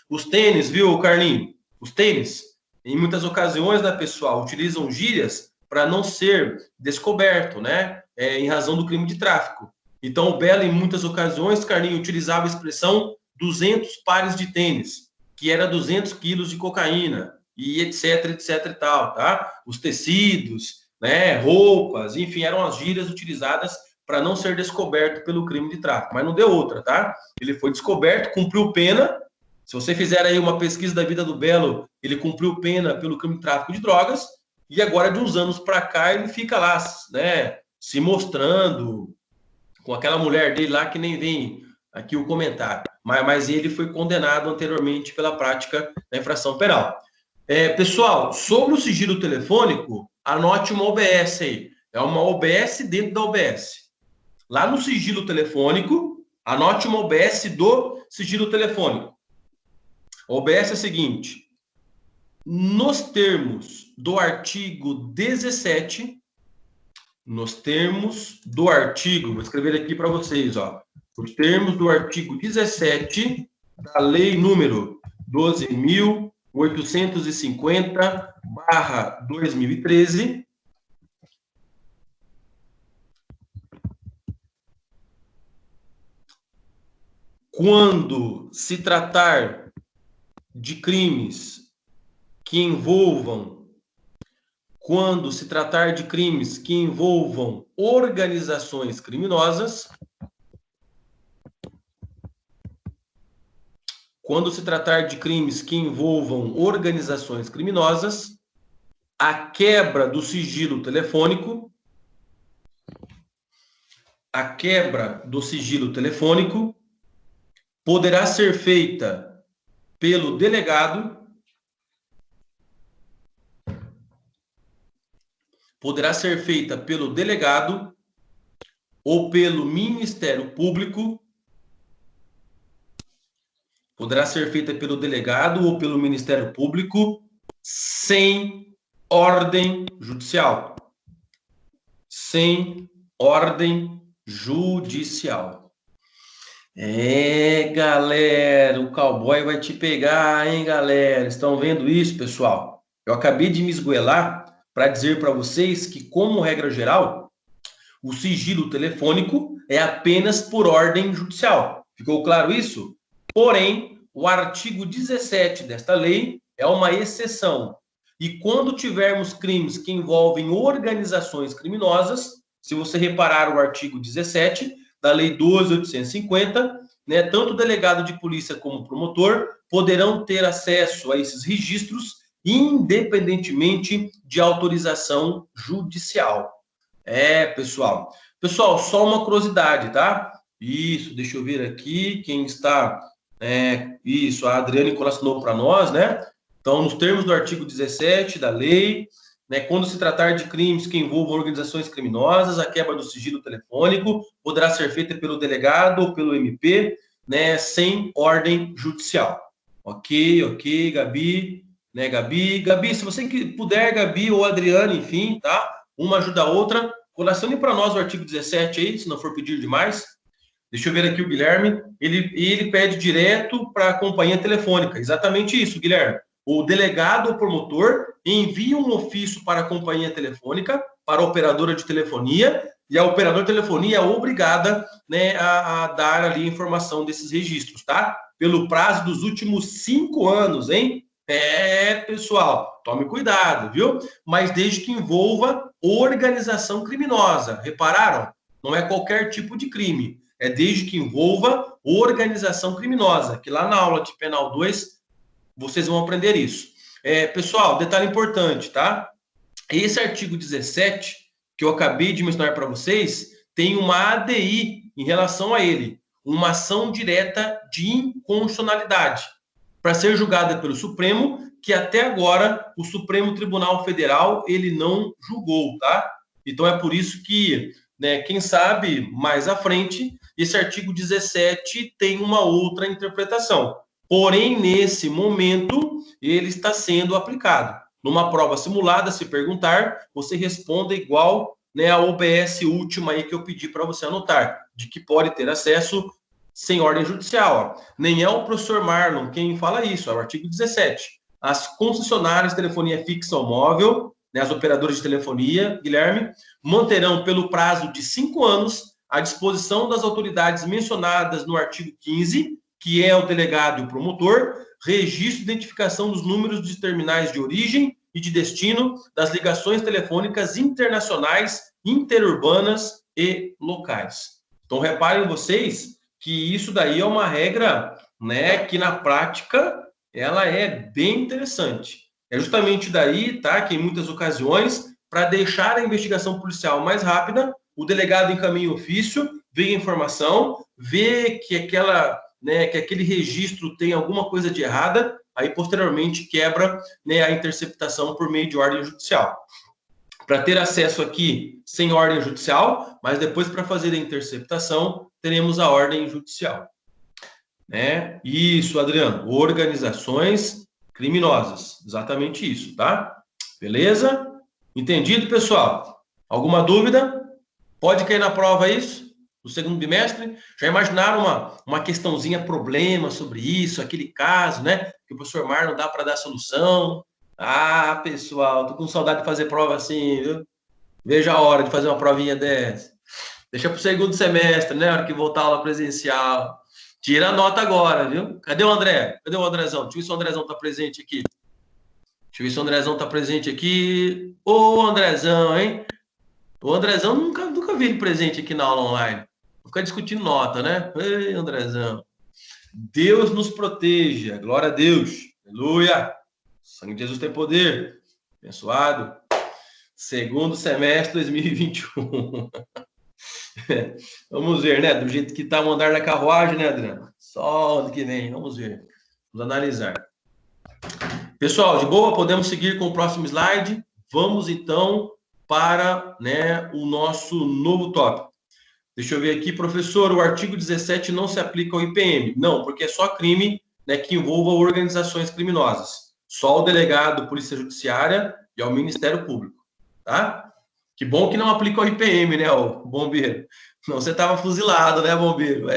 Os tênis, viu, Carlinhos? Os tênis, em muitas ocasiões, né, pessoal, utilizam gírias para não ser descoberto, né? Em razão do crime de tráfico. Então, o Belo, em muitas ocasiões, Carlinhos, utilizava a expressão 200 pares de tênis, que era 200 quilos de cocaína, e etc e tal, tá? Os tecidos, né, roupas, enfim, eram as gírias utilizadas para não ser descoberto pelo crime de tráfico. Mas não deu outra, tá? Ele foi descoberto, cumpriu pena. Se você fizer aí uma pesquisa da vida do Belo, ele cumpriu pena pelo crime de tráfico de drogas, e agora, de uns anos para cá, ele fica lá, né, se mostrando com aquela mulher dele lá que nem vem aqui o comentário. Mas ele foi condenado anteriormente pela prática da infração penal. Pessoal, sobre o sigilo telefônico, anote uma OBS aí. É uma OBS dentro da OBS. Lá no sigilo telefônico, anote uma OBS do sigilo telefônico. A OBS é a seguinte: nos termos do artigo 17, nos termos do artigo, vou escrever aqui para vocês, ó. Os termos do artigo 17 da Lei número 12.850/2013, quando se tratar de crimes que envolvam organizações criminosas, a quebra do sigilo telefônico poderá ser feita pelo delegado, ou pelo Ministério Público, sem ordem judicial. Galera, o cowboy vai te pegar, hein, galera? Estão vendo isso, pessoal? Eu acabei de me esgoelar para dizer para vocês que, como regra geral, o sigilo telefônico é apenas por ordem judicial. Ficou claro isso? Porém, o artigo 17 desta lei é uma exceção. E quando tivermos crimes que envolvem organizações criminosas, se você reparar o artigo 17 da Lei 12.850, né, tanto o delegado de polícia como o promotor poderão ter acesso a esses registros independentemente de autorização judicial. Pessoal. Pessoal, só uma curiosidade, tá? Isso, deixa eu ver aqui quem está... isso, a Adriane colacionou para nós, né? Então, nos termos do artigo 17 da lei, né, quando se tratar de crimes que envolvam organizações criminosas, a quebra do sigilo telefônico poderá ser feita pelo delegado ou pelo MP, né, sem ordem judicial. Ok, Gabi, né, Gabi, se você puder, Gabi ou Adriane, enfim, tá? Uma ajuda a outra, colacione para nós o artigo 17 aí, se não for pedir demais. Deixa eu ver aqui o Guilherme, ele pede direto para a companhia telefônica, exatamente isso, Guilherme. O delegado ou promotor envia um ofício para a companhia telefônica, para a operadora de telefonia, e a operadora de telefonia é obrigada, né, a dar ali a informação desses registros, tá? Pelo prazo dos últimos 5 anos, hein? Pessoal, tome cuidado, viu? Mas desde que envolva organização criminosa. Repararam? Não é qualquer tipo de crime. É desde que envolva organização criminosa, que lá na aula de Penal 2 vocês vão aprender isso. Pessoal, detalhe importante, tá? Esse artigo 17, que eu acabei de mencionar para vocês, tem uma ADI em relação a ele, uma ação direta de inconstitucionalidade, para ser julgada pelo Supremo, que até agora o Supremo Tribunal Federal ele não julgou, tá? Então é por isso que, né, quem sabe mais à frente, esse artigo 17 tem uma outra interpretação. Porém, nesse momento, ele está sendo aplicado. Numa prova simulada, se perguntar, você responda igual, né, a OBS última aí que eu pedi para você anotar, de que pode ter acesso sem ordem judicial. Ó. Nem é o professor Marlon quem fala isso, é o artigo 17. As concessionárias de telefonia fixa ou móvel, né, as operadoras de telefonia, Guilherme, manterão pelo prazo de 5 anos à disposição das autoridades mencionadas no artigo 15, que é o delegado e o promotor, registro de identificação dos números dos terminais de origem e de destino das ligações telefônicas internacionais, interurbanas e locais. Então, reparem vocês que isso daí é uma regra, né, que na prática ela é bem interessante. É justamente daí, tá, que em muitas ocasiões, para deixar a investigação policial mais rápida, o delegado encaminha o ofício, vê a informação, vê que aquele registro tem alguma coisa de errada, aí posteriormente quebra, né, a interceptação por meio de ordem judicial. Para ter acesso aqui sem ordem judicial, mas depois para fazer a interceptação, teremos a ordem judicial. Né? Isso, Adriano, organizações criminosas, exatamente isso, tá? Beleza? Entendido, pessoal? Alguma dúvida? Pode cair na prova isso? No segundo bimestre? Já imaginaram uma questãozinha, problema sobre isso, aquele caso, né? Que o professor Marlon dá para dar solução. Ah, pessoal, tô com saudade de fazer prova assim, viu? Veja a hora de fazer uma provinha dessa. Deixa para o segundo semestre, né? A hora que voltar a aula presencial. Tira a nota agora, viu? Cadê o André? Cadê o Andrezão? Deixa eu ver se o Andrezão tá presente aqui. Deixa eu ver se o Andrezão tá presente aqui. Ô, Andrezão, hein? O Andrezão nunca vi ele presente aqui na aula online. Vou ficar discutindo nota, né? Ei, Andrezão. Deus nos proteja. Glória a Deus. Aleluia. O sangue de Jesus tem poder. Abençoado. Segundo semestre 2021. Vamos ver, né? Do jeito que tá o andar da carruagem, né, Adriano? Só ano que vem. Vamos ver. Vamos analisar. Pessoal, de boa? Podemos seguir com o próximo slide. Vamos, então, para, né, o nosso novo tópico. Deixa eu ver aqui, professor, o artigo 17 não se aplica ao IPM. Não, porque é só crime, né, que envolva organizações criminosas. Só o delegado, Polícia Judiciária e ao Ministério Público, tá? Que bom que não aplica ao IPM, né, o bombeiro? Não, você estava fuzilado, né, bombeiro?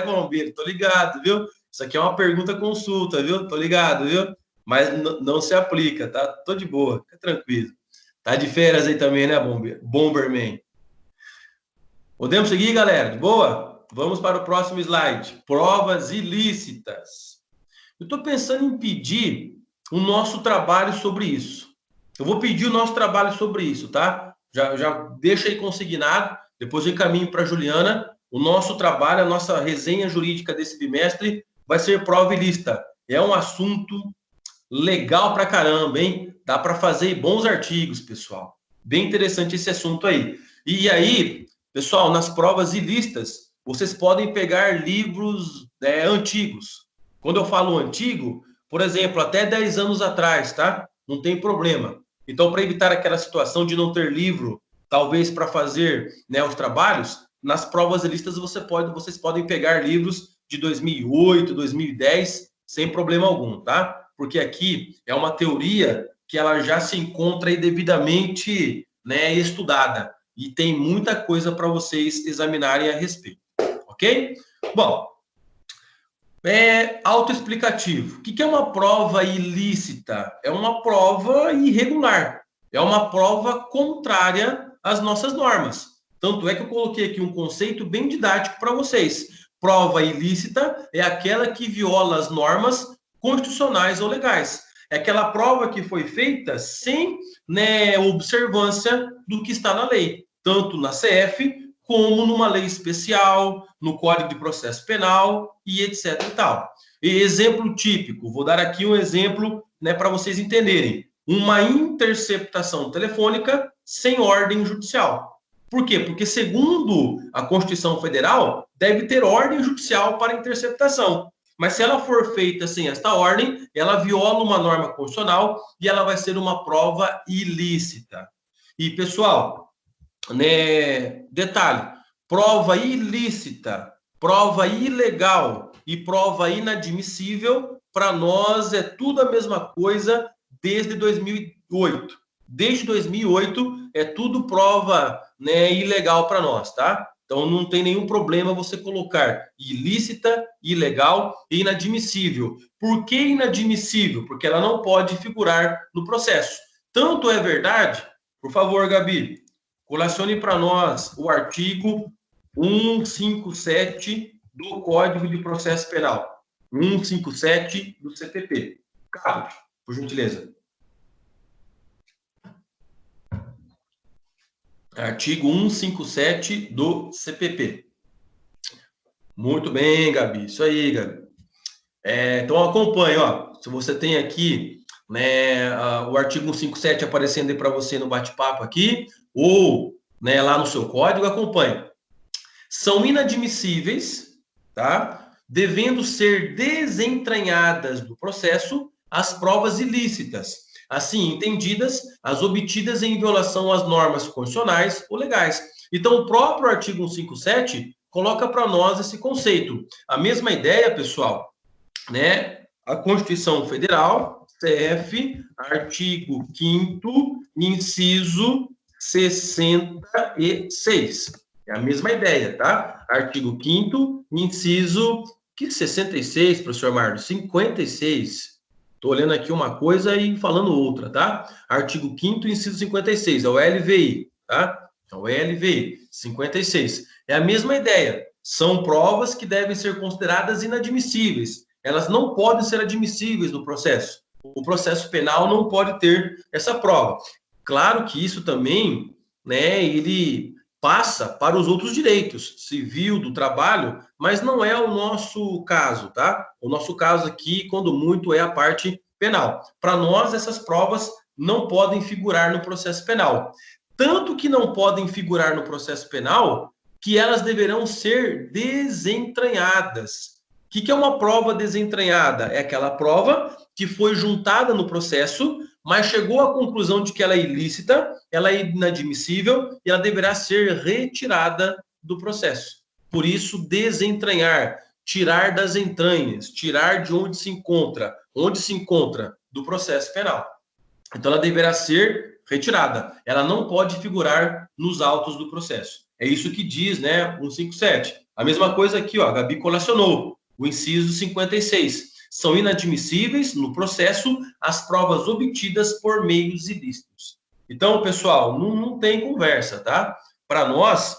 Bombeiro, tô ligado, viu? Isso aqui é uma pergunta consulta, viu? Tô ligado, viu? Mas não se aplica, tá? Tô de boa, fica tranquilo. Tá de férias aí também, né, bombeiro? Bomberman. Podemos seguir, galera? De boa? Vamos para o próximo slide. Provas ilícitas. Eu estou pensando em pedir o nosso trabalho sobre isso. Eu vou pedir o nosso trabalho sobre isso, tá? Já deixa aí consignado. Depois eu encaminho para a Juliana o nosso trabalho, a nossa resenha jurídica desse bimestre vai ser prova ilícita. É um assunto legal pra caramba, hein? Dá para fazer bons artigos, pessoal. Bem interessante esse assunto aí. E aí, pessoal, nas provas ilícitas, vocês podem pegar livros antigos. Quando eu falo antigo, por exemplo, até 10 anos atrás, tá? Não tem problema. Então, para evitar aquela situação de não ter livro, talvez para fazer, né, os trabalhos, nas provas ilícitas vocês podem pegar livros de 2008, 2010, sem problema algum, tá? Porque aqui é uma teoria que ela já se encontra aí devidamente, né, estudada. E tem muita coisa para vocês examinarem a respeito, ok? Bom, autoexplicativo. O que é uma prova ilícita? É uma prova irregular. É uma prova contrária às nossas normas. Tanto é que eu coloquei aqui um conceito bem didático para vocês. Prova ilícita é aquela que viola as normas constitucionais ou legais. É aquela prova que foi feita sem, né, observância do que está na lei, tanto na CF como numa lei especial, no Código de Processo Penal e etc e tal. E exemplo típico, vou dar aqui um exemplo, né, para vocês entenderem. Uma interceptação telefônica sem ordem judicial. Por quê? Porque, segundo a Constituição Federal, deve ter ordem judicial para interceptação. Mas se ela for feita sem esta ordem, ela viola uma norma constitucional e ela vai ser uma prova ilícita. E, pessoal, né, detalhe, prova ilícita, prova ilegal e prova inadmissível, para nós é tudo a mesma coisa desde 2008. Desde 2008 é tudo prova, né, ilegal para nós, tá? Então não tem nenhum problema você colocar ilícita, ilegal e inadmissível. Por que inadmissível? Porque ela não pode figurar no processo. Tanto é verdade, por favor, Gabi, colacione para nós o artigo 157 do Código de Processo Penal. 157 do CPP. Carlos, por gentileza. Artigo 157 do CPP. Muito bem, Gabi. Isso aí, Gabi. Então, acompanhe, ó. Se você tem aqui, né, o artigo 157 aparecendo aí para você no bate-papo aqui, ou, né, lá no seu código, acompanhe. São inadmissíveis, tá? Devendo ser desentranhadas do processo as provas ilícitas, assim entendidas as obtidas em violação às normas constitucionais ou legais. Então, o próprio artigo 157 coloca para nós esse conceito. A mesma ideia, pessoal, né? A Constituição Federal, CF, artigo 5º, inciso 66. É a mesma ideia, tá? Artigo 5º, inciso... Que 66, professor Marlos? 56. Estou olhando aqui uma coisa e falando outra, tá? Artigo 5º, inciso 56. É o LVI, tá? É o LVI, 56. É a mesma ideia. São provas que devem ser consideradas inadmissíveis. Elas não podem ser admissíveis no processo. O processo penal não pode ter essa prova. Claro que isso também, né, ele passa para os outros direitos, civil, do trabalho, mas não é o nosso caso, tá? O nosso caso aqui, quando muito, é a parte penal. Para nós, essas provas não podem figurar no processo penal. Tanto que não podem figurar no processo penal, que elas deverão ser desentranhadas. O que é uma prova desentranhada? É aquela prova que foi juntada no processo, mas chegou à conclusão de que ela é ilícita, ela é inadmissível e ela deverá ser retirada do processo. Por isso, desentranhar, tirar das entranhas, tirar de onde se encontra do processo penal. Então, ela deverá ser retirada. Ela não pode figurar nos autos do processo. É isso que diz, né, 157. A mesma coisa aqui, ó, a Gabi colacionou. O inciso 56. São inadmissíveis no processo as provas obtidas por meios ilícitos. Então, pessoal, não tem conversa, tá? Para nós,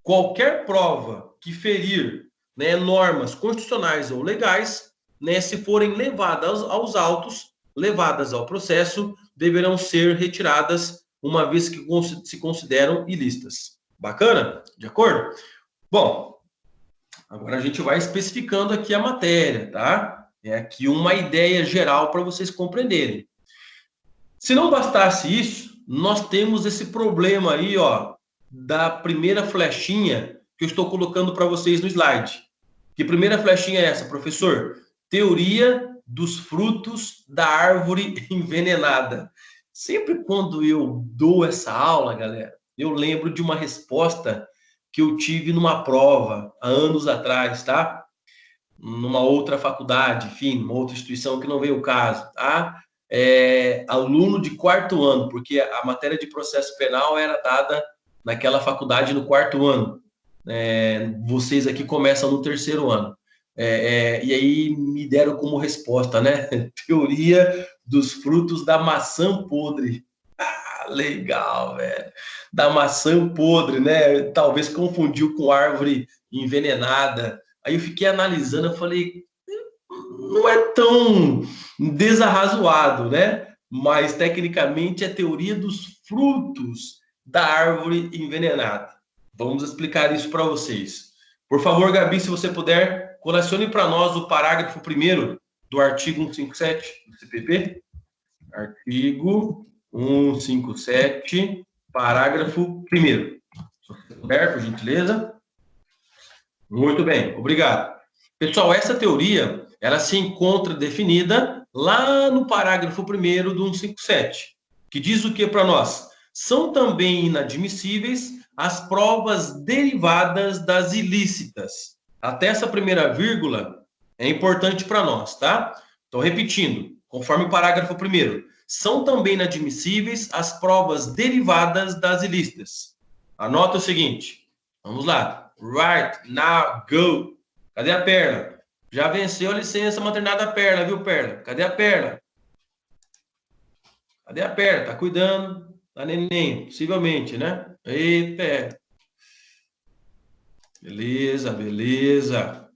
qualquer prova que ferir, né, normas constitucionais ou legais, né, se forem levadas aos autos, levadas ao processo, deverão ser retiradas uma vez que se consideram ilícitas. Bacana? De acordo? Bom, Agora a gente vai especificando aqui a matéria, tá? É aqui uma ideia geral para vocês compreenderem. Se não bastasse isso, nós temos esse problema aí, ó, da primeira flechinha que eu estou colocando para vocês no slide. Que primeira flechinha é essa, professor? Teoria dos frutos da árvore envenenada. Sempre quando eu dou essa aula, galera, eu lembro de uma resposta que eu tive numa prova há anos atrás, tá? Numa outra faculdade, enfim, numa outra instituição que não veio o caso, tá? Aluno de quarto ano, porque a matéria de processo penal era dada naquela faculdade no quarto ano. Vocês aqui começam no terceiro ano. E aí me deram como resposta, né? Teoria dos frutos da maçã podre. Ah, legal, velho. Da maçã podre, né? Talvez confundiu com árvore envenenada. Aí eu fiquei analisando, eu falei, não é tão desarrazoado, né? Mas tecnicamente é teoria dos frutos da árvore envenenada. Vamos explicar isso para vocês. Por favor, Gabi, se você puder, colecione para nós o parágrafo 1º do artigo 157 do CPP. Artigo 157, parágrafo 1º. Se você puder, por gentileza. Muito bem, obrigado. Pessoal, essa teoria, ela se encontra definida lá no parágrafo 1º do 157, que diz o que para nós? São também inadmissíveis as provas derivadas das ilícitas. Até essa primeira vírgula é importante para nós, tá? Então, repetindo, conforme o parágrafo 1º, são também inadmissíveis as provas derivadas das ilícitas. Anota o seguinte, vamos lá. Right, now, go. Cadê a perna? Já venceu a licença maternidade da perna, viu, perna? Cadê a perna? Cadê a perna? Tá cuidando da neném, possivelmente, né? Ei, perna. Beleza, beleza.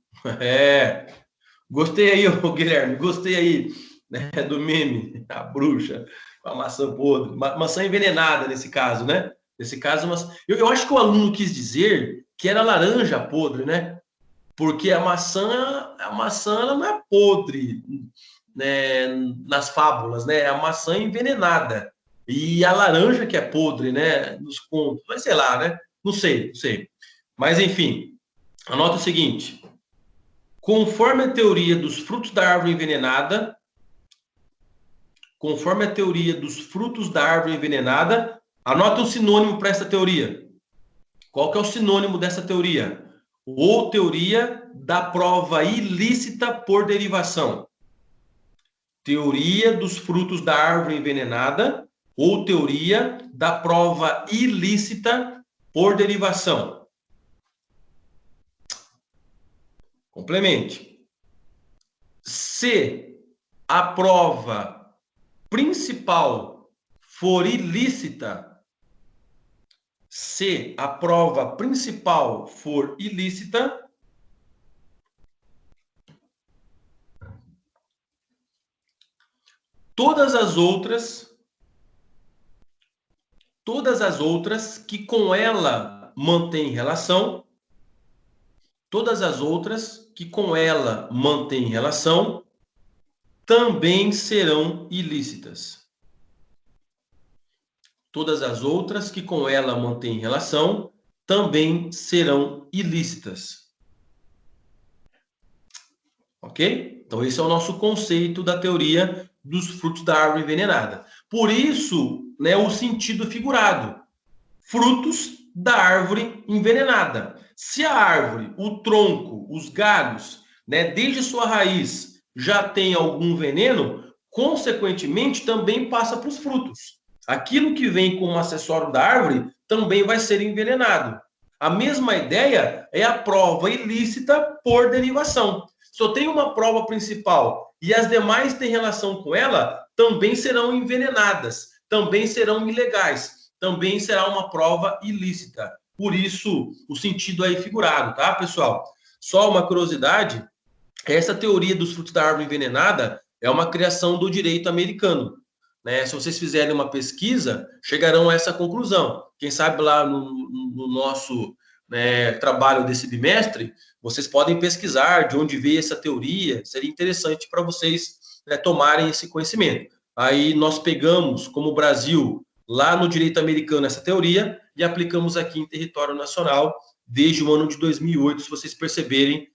Gostei aí, ô, Guilherme, gostei aí, né, do meme, a bruxa, com a maçã podre, maçã envenenada nesse caso, né? Nesse caso, eu acho que o aluno quis dizer que era laranja podre, né? Porque a maçã ela não é podre, né, nas fábulas, né? A maçã é envenenada. E a laranja que é podre, né? Nos contos. Mas sei lá, né? Não sei. Mas, enfim, anota o seguinte. Conforme a teoria dos frutos da árvore envenenada, anota um sinônimo para essa teoria. Qual que é o sinônimo dessa teoria? Ou teoria da prova ilícita por derivação. Teoria dos frutos da árvore envenenada ou teoria da prova ilícita por derivação. Complemente. Se a prova principal for ilícita, todas as outras que com ela mantêm relação, também serão ilícitas. Todas as outras que com ela mantêm relação também serão ilícitas. Ok? Então, esse é o nosso conceito da teoria dos frutos da árvore envenenada. Por isso, né, o sentido figurado. Frutos da árvore envenenada. Se a árvore, o tronco, os galhos, né, desde sua raiz, já tem algum veneno, consequentemente, também passa para os frutos. Aquilo que vem como acessório da árvore também vai ser envenenado. A mesma ideia é a prova ilícita por derivação. Se eu tenho uma prova principal e as demais têm relação com ela, também serão envenenadas, também serão ilegais, também será uma prova ilícita. Por isso, o sentido aí figurado, tá, pessoal? Só uma curiosidade, essa teoria dos frutos da árvore envenenada é uma criação do direito americano. Né? Se vocês fizerem uma pesquisa, chegarão a essa conclusão. Quem sabe lá no nosso, trabalho desse bimestre, vocês podem pesquisar de onde veio essa teoria, seria interessante para vocês tomarem esse conhecimento. Aí nós pegamos, como Brasil, lá no direito americano, essa teoria e aplicamos aqui em território nacional desde o ano de 2008, se vocês perceberem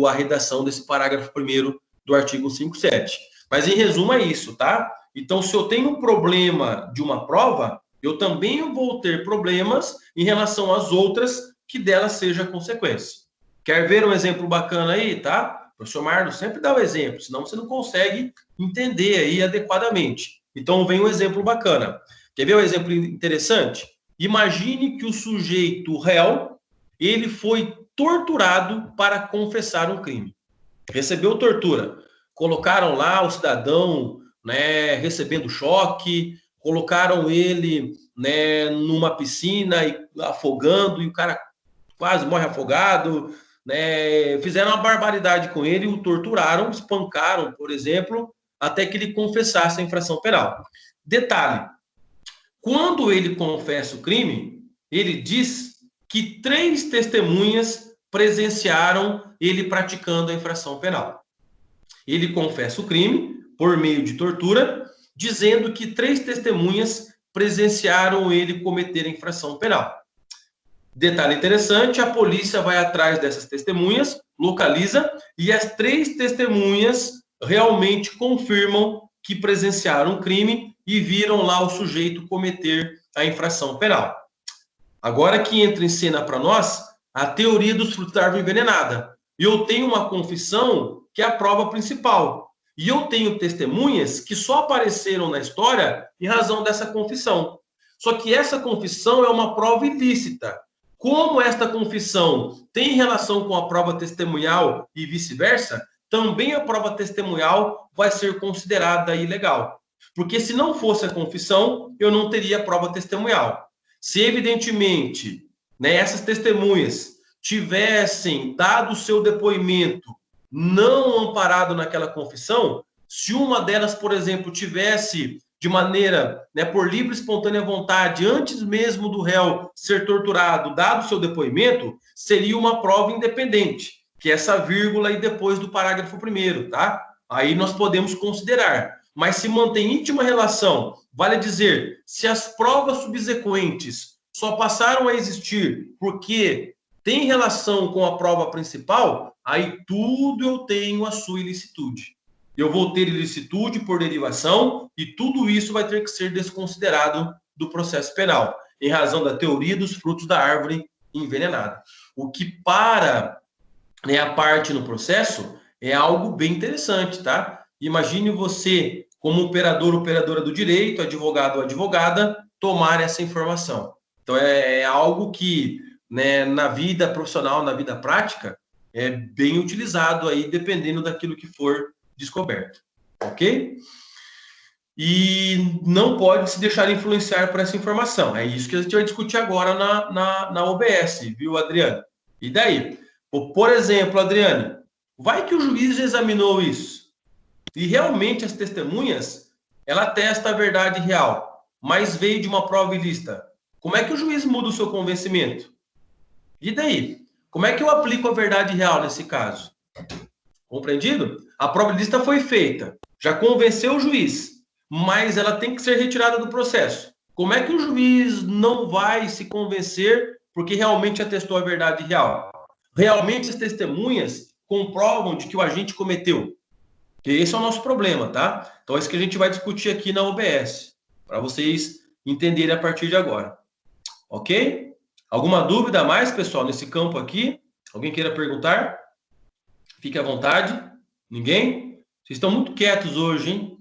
a redação desse parágrafo 1º do artigo 157. Mas, em resumo, é isso, tá? Então, se eu tenho um problema de uma prova, eu também vou ter problemas em relação às outras que dela seja consequência. Quer ver um exemplo bacana aí, tá? O professor Marlos sempre dá o exemplo, senão você não consegue entender aí adequadamente. Então, vem um exemplo bacana. Quer ver um exemplo interessante? Imagine que o sujeito réu, ele foi torturado para confessar um crime. Recebeu tortura. Colocaram lá o cidadão, recebendo choque, colocaram ele, numa piscina e afogando, e o cara quase morre afogado, fizeram uma barbaridade com ele, o torturaram, espancaram, por exemplo, até que ele confessasse a infração penal. Detalhe, quando ele confessa o crime, ele diz que 3 testemunhas presenciaram ele praticando a infração penal. Ele confessa o crime por meio de tortura, dizendo que 3 testemunhas presenciaram ele cometer a infração penal. Detalhe interessante, a polícia vai atrás dessas testemunhas, localiza, e as 3 testemunhas realmente confirmam que presenciaram o crime e viram lá o sujeito cometer a infração penal. Agora que entra em cena para nós a teoria dos frutos da árvore envenenada. Eu tenho uma confissão que é a prova principal. E eu tenho testemunhas que só apareceram na história em razão dessa confissão. Só que essa confissão é uma prova ilícita. Como esta confissão tem relação com a prova testemunhal e vice-versa, também a prova testemunhal vai ser considerada ilegal. Porque se não fosse a confissão, eu não teria prova testemunhal. Se, evidentemente, essas testemunhas tivessem dado o seu depoimento não amparado naquela confissão, se uma delas, por exemplo, tivesse de maneira, por livre e espontânea vontade, antes mesmo do réu ser torturado, dado o seu depoimento, seria uma prova independente, que é essa vírgula aí depois do parágrafo 1º, tá? Aí nós podemos considerar. Mas se mantém íntima relação, vale dizer, se as provas subsequentes só passaram a existir porque tem relação com a prova principal, aí tudo eu tenho a sua ilicitude. Eu vou ter ilicitude por derivação e tudo isso vai ter que ser desconsiderado do processo penal, em razão da teoria dos frutos da árvore envenenada. O que para a parte no processo é algo bem interessante, tá? Imagine você, como operador, operadora do direito, advogado ou advogada, tomar essa informação. Então, é algo que, na vida profissional, na vida prática, é bem utilizado aí, dependendo daquilo que for descoberto, ok? E não pode se deixar influenciar por essa informação. É isso que a gente vai discutir agora na OBS, viu, Adriane? E daí? Por exemplo, Adriane, vai que o juiz examinou isso e realmente as testemunhas, ela atesta a verdade real, mas veio de uma prova ilícita. Como é que o juiz muda o seu convencimento? E daí? Como é que eu aplico a verdade real nesse caso? Compreendido? A prova ilícita foi feita, já convenceu o juiz, mas ela tem que ser retirada do processo. Como é que o juiz não vai se convencer porque realmente atestou a verdade real? Realmente as testemunhas comprovam de que o agente cometeu. Que esse é o nosso problema, tá? Então é isso que a gente vai discutir aqui na OBS, para vocês entenderem a partir de agora. Ok? Alguma dúvida a mais, pessoal, nesse campo aqui? Alguém queira perguntar? Fique à vontade. Ninguém? Vocês estão muito quietos hoje, hein?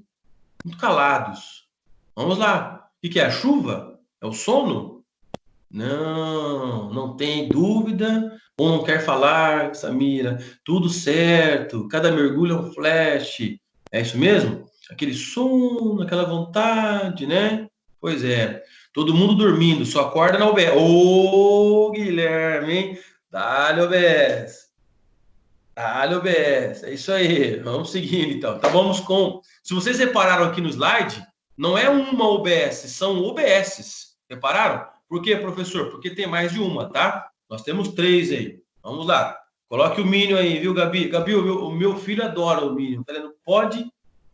Muito calados. Vamos lá. O que é a chuva? É o sono? Não, não tem dúvida. Ou não quer falar, Samira? Tudo certo. Cada mergulho é um flash. É isso mesmo? Aquele sono, aquela vontade, né? Pois é. Todo mundo dormindo, só acorda na OBS. Ô, Guilherme, hein? Dá-lhe OBS. Dá-lhe OBS. É isso aí. Vamos seguindo, então. Então, vamos com... Se vocês repararam aqui no slide, não é uma OBS, são OBSs. Repararam? Por quê, professor? Porque tem mais de uma, tá? Nós temos 3 aí. Vamos lá. Coloque o Minion aí, viu, Gabi? Gabi, o meu filho adora o Minion. Tá vendo? Pode.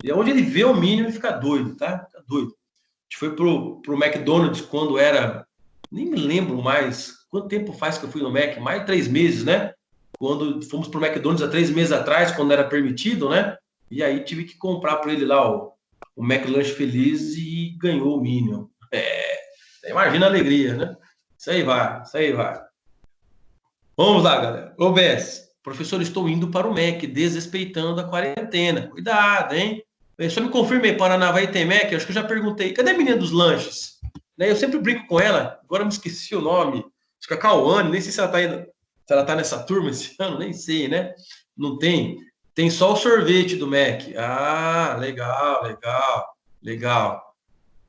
E onde ele vê o Minion, ele fica doido, tá? Fica doido. A gente foi pro McDonald's quando era. Nem me lembro mais. Quanto tempo faz que eu fui no Mac? Mais de 3 meses, né? Quando fomos pro McDonald's há 3 meses atrás, quando era permitido, né? E aí tive que comprar para ele lá o McLanche Feliz e ganhou o Minion. Imagina a alegria, né? Isso aí vai, isso aí vai. Vamos lá, galera. OBS. Professor, estou indo para o MEC, desrespeitando a quarentena. Cuidado, hein? Só me confirme aí, Paranavaí tem MEC? Acho que eu já perguntei. Cadê a menina dos lanches? Né? Eu sempre brinco com ela, agora me esqueci o nome. Acho que é a Cauane, nem sei se ela está indo, se ela está nessa turma esse ano, nem sei, né? Não tem. Tem só o sorvete do MEC. Ah, legal, legal, legal.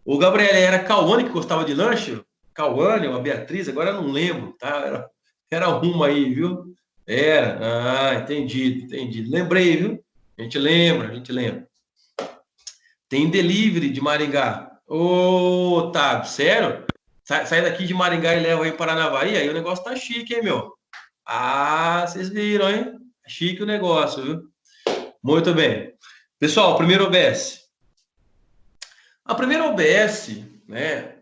O Gabriel, era a Cauane que gostava de lanche? Cauane, uma Beatriz, agora eu não lembro, tá? Era uma aí, viu? Era. Ah, entendi. Lembrei, viu? A gente lembra. Tem delivery de Maringá. Ô, Otávio, sério? Sai daqui de Maringá e leva aí para Paranavaí, aí o negócio tá chique, hein, meu? Ah, vocês viram, hein? Chique o negócio, viu? Muito bem. Pessoal, primeiro OBS. A primeira OBS, né?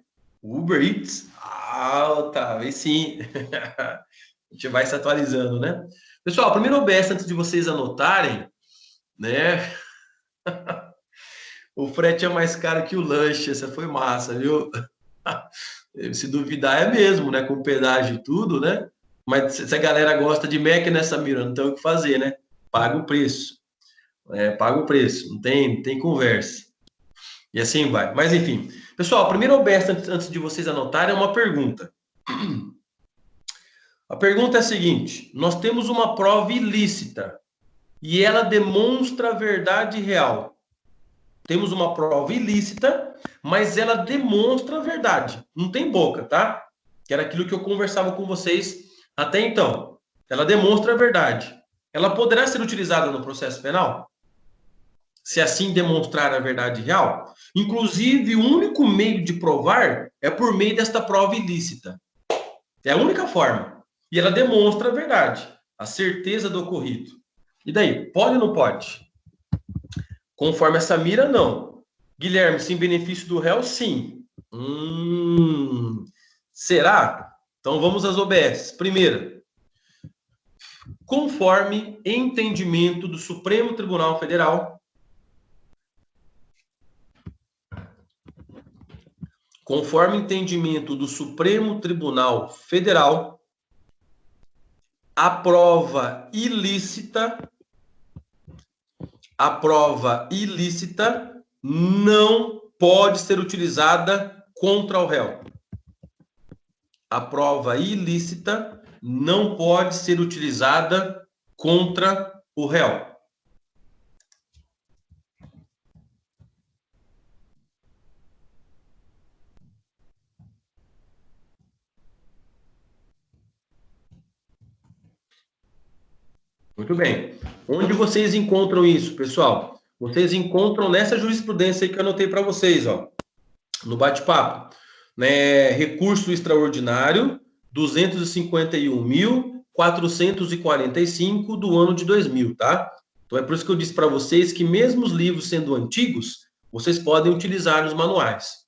Uber Eats. Ah, Otávio, aí sim. A gente vai se atualizando, né? Pessoal, primeiro OBS, antes de vocês anotarem, né? O frete é mais caro que o lanche, essa foi massa, viu? Se duvidar é mesmo, né? Com pedágio e tudo, né? Mas se a galera gosta de Mac nessa mira, não tem o que fazer, né? Paga o preço. Paga o preço, não tem conversa. E assim vai. Mas enfim. Pessoal, a primeira OBS, antes de vocês anotarem, é uma pergunta. A pergunta é a seguinte: nós temos uma prova ilícita e ela demonstra a verdade real. Temos uma prova ilícita, mas ela demonstra a verdade. Não tem boca, tá? Que era aquilo que eu conversava com vocês até então. Ela demonstra a verdade. Ela poderá ser utilizada no processo penal? Se assim demonstrar a verdade real? Inclusive, o único meio de provar é por meio desta prova ilícita. É a única forma. E ela demonstra a verdade, a certeza do ocorrido. E daí, pode ou não pode? Conforme essa mira, não. Guilherme, sem benefício do réu, sim. Será? Então vamos às OBS. Primeira, conforme entendimento do Supremo Tribunal Federal, conforme entendimento do Supremo Tribunal Federal, a prova ilícita não pode ser utilizada contra o réu. A prova ilícita não pode ser utilizada contra o réu. Muito bem. Onde vocês encontram isso, pessoal? Vocês encontram nessa jurisprudência aí que eu anotei para vocês, ó, no bate-papo. Né? Recurso extraordinário 251.445 do ano de 2000, tá? Então é por isso que eu disse para vocês que mesmo os livros sendo antigos, vocês podem utilizar os manuais,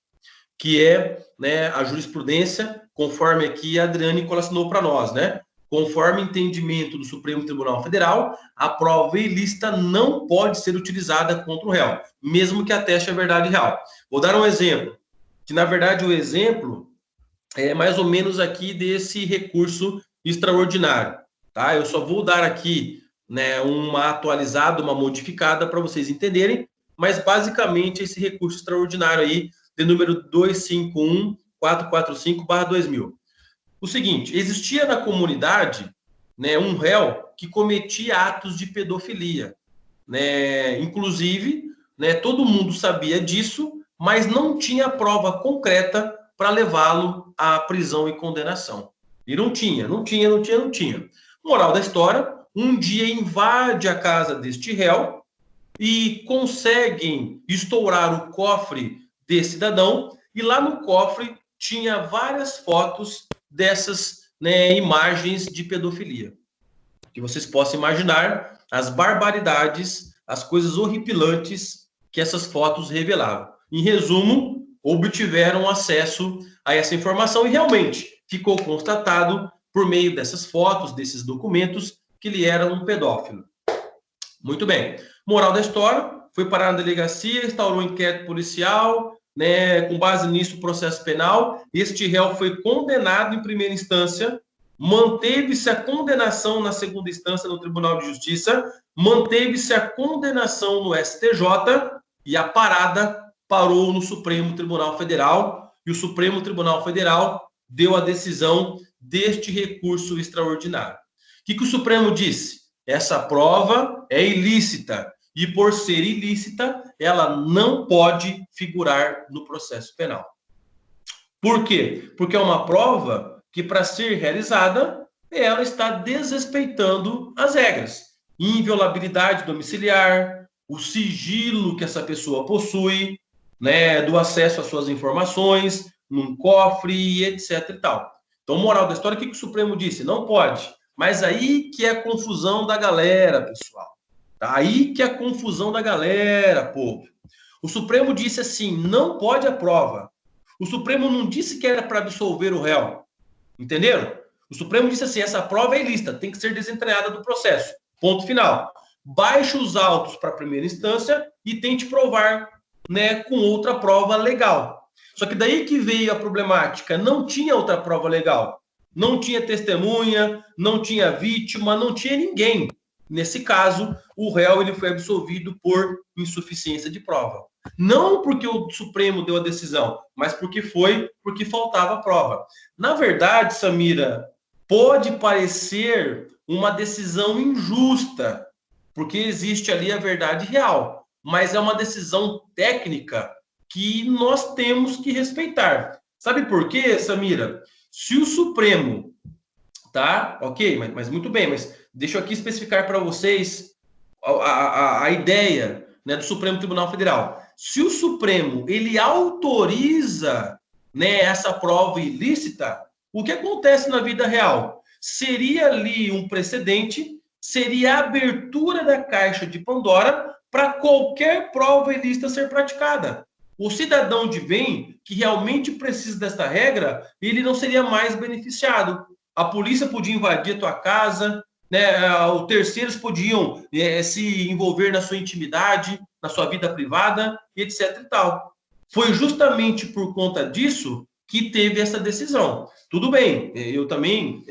que é, né, a jurisprudência, conforme aqui a Adriane colacionou para nós, né? Conforme entendimento do Supremo Tribunal Federal, a prova ilícita não pode ser utilizada contra o réu, mesmo que ateste a verdade real. Vou dar um exemplo, que na verdade o exemplo é mais ou menos aqui desse recurso extraordinário, tá? Eu só vou dar aqui, né, uma atualizada, uma modificada para vocês entenderem, mas basicamente esse recurso extraordinário aí, de número 251.445/2000. O seguinte, existia na comunidade, né, um réu que cometia atos de pedofilia, né? Inclusive, né, todo mundo sabia disso, mas não tinha prova concreta para levá-lo à prisão e condenação. E não tinha. Moral da história, um dia invade a casa deste réu e conseguem estourar o cofre desse cidadão, e lá no cofre tinha várias fotos dessas né, imagens de pedofilia. Que vocês possam imaginar as barbaridades, as coisas horripilantes que essas fotos revelavam. Em resumo, obtiveram acesso a essa informação e realmente ficou constatado por meio dessas fotos, desses documentos, que ele era um pedófilo. Muito bem. Moral da história, foi parar na delegacia, instaurou um inquérito policial, né, com base nisso, processo penal. Este réu foi condenado em primeira instância, manteve-se a condenação na segunda instância no Tribunal de Justiça, manteve-se a condenação no STJ e a parada parou no Supremo Tribunal Federal, e o Supremo Tribunal Federal deu a decisão deste recurso extraordinário. O que o Supremo disse? Essa prova é ilícita e, por ser ilícita, ela não pode figurar no processo penal. Por quê? Porque é uma prova que, para ser realizada, ela está desrespeitando as regras. Inviolabilidade domiciliar, o sigilo que essa pessoa possui, né, do acesso às suas informações, num cofre, etc. e tal. Então, moral da história, o que o Supremo disse? Não pode. Mas aí que é a confusão da galera, pessoal. Aí que é a confusão da galera, povo. O Supremo disse assim, não pode a prova. O Supremo não disse que era para absolver o réu. Entenderam? O Supremo disse assim, essa prova é ilícita, tem que ser desentranhada do processo. Ponto final. Baixe os autos para a primeira instância e tente provar, né, com outra prova legal. Só que daí que veio a problemática, não tinha outra prova legal. Não tinha testemunha, não tinha vítima, não tinha ninguém. Nesse caso, o réu ele foi absolvido por insuficiência de prova. Não porque o Supremo deu a decisão, mas porque faltava prova. Na verdade, Samira, pode parecer uma decisão injusta, porque existe ali a verdade real, mas é uma decisão técnica que nós temos que respeitar. Sabe por quê, Samira? Se o Supremo, tá? Ok, mas muito bem, mas deixa eu aqui especificar para vocês a ideia, né, do Supremo Tribunal Federal. Se o Supremo, ele autoriza, né, essa prova ilícita, o que acontece na vida real? Seria ali um precedente, seria a abertura da caixa de Pandora para qualquer prova ilícita ser praticada. O cidadão de bem, que realmente precisa dessa regra, ele não seria mais beneficiado. A polícia podia invadir a tua casa, né? Os terceiros podiam se envolver na sua intimidade, na sua vida privada, etc. e tal. Foi justamente por conta disso que teve essa decisão. Tudo bem, eu também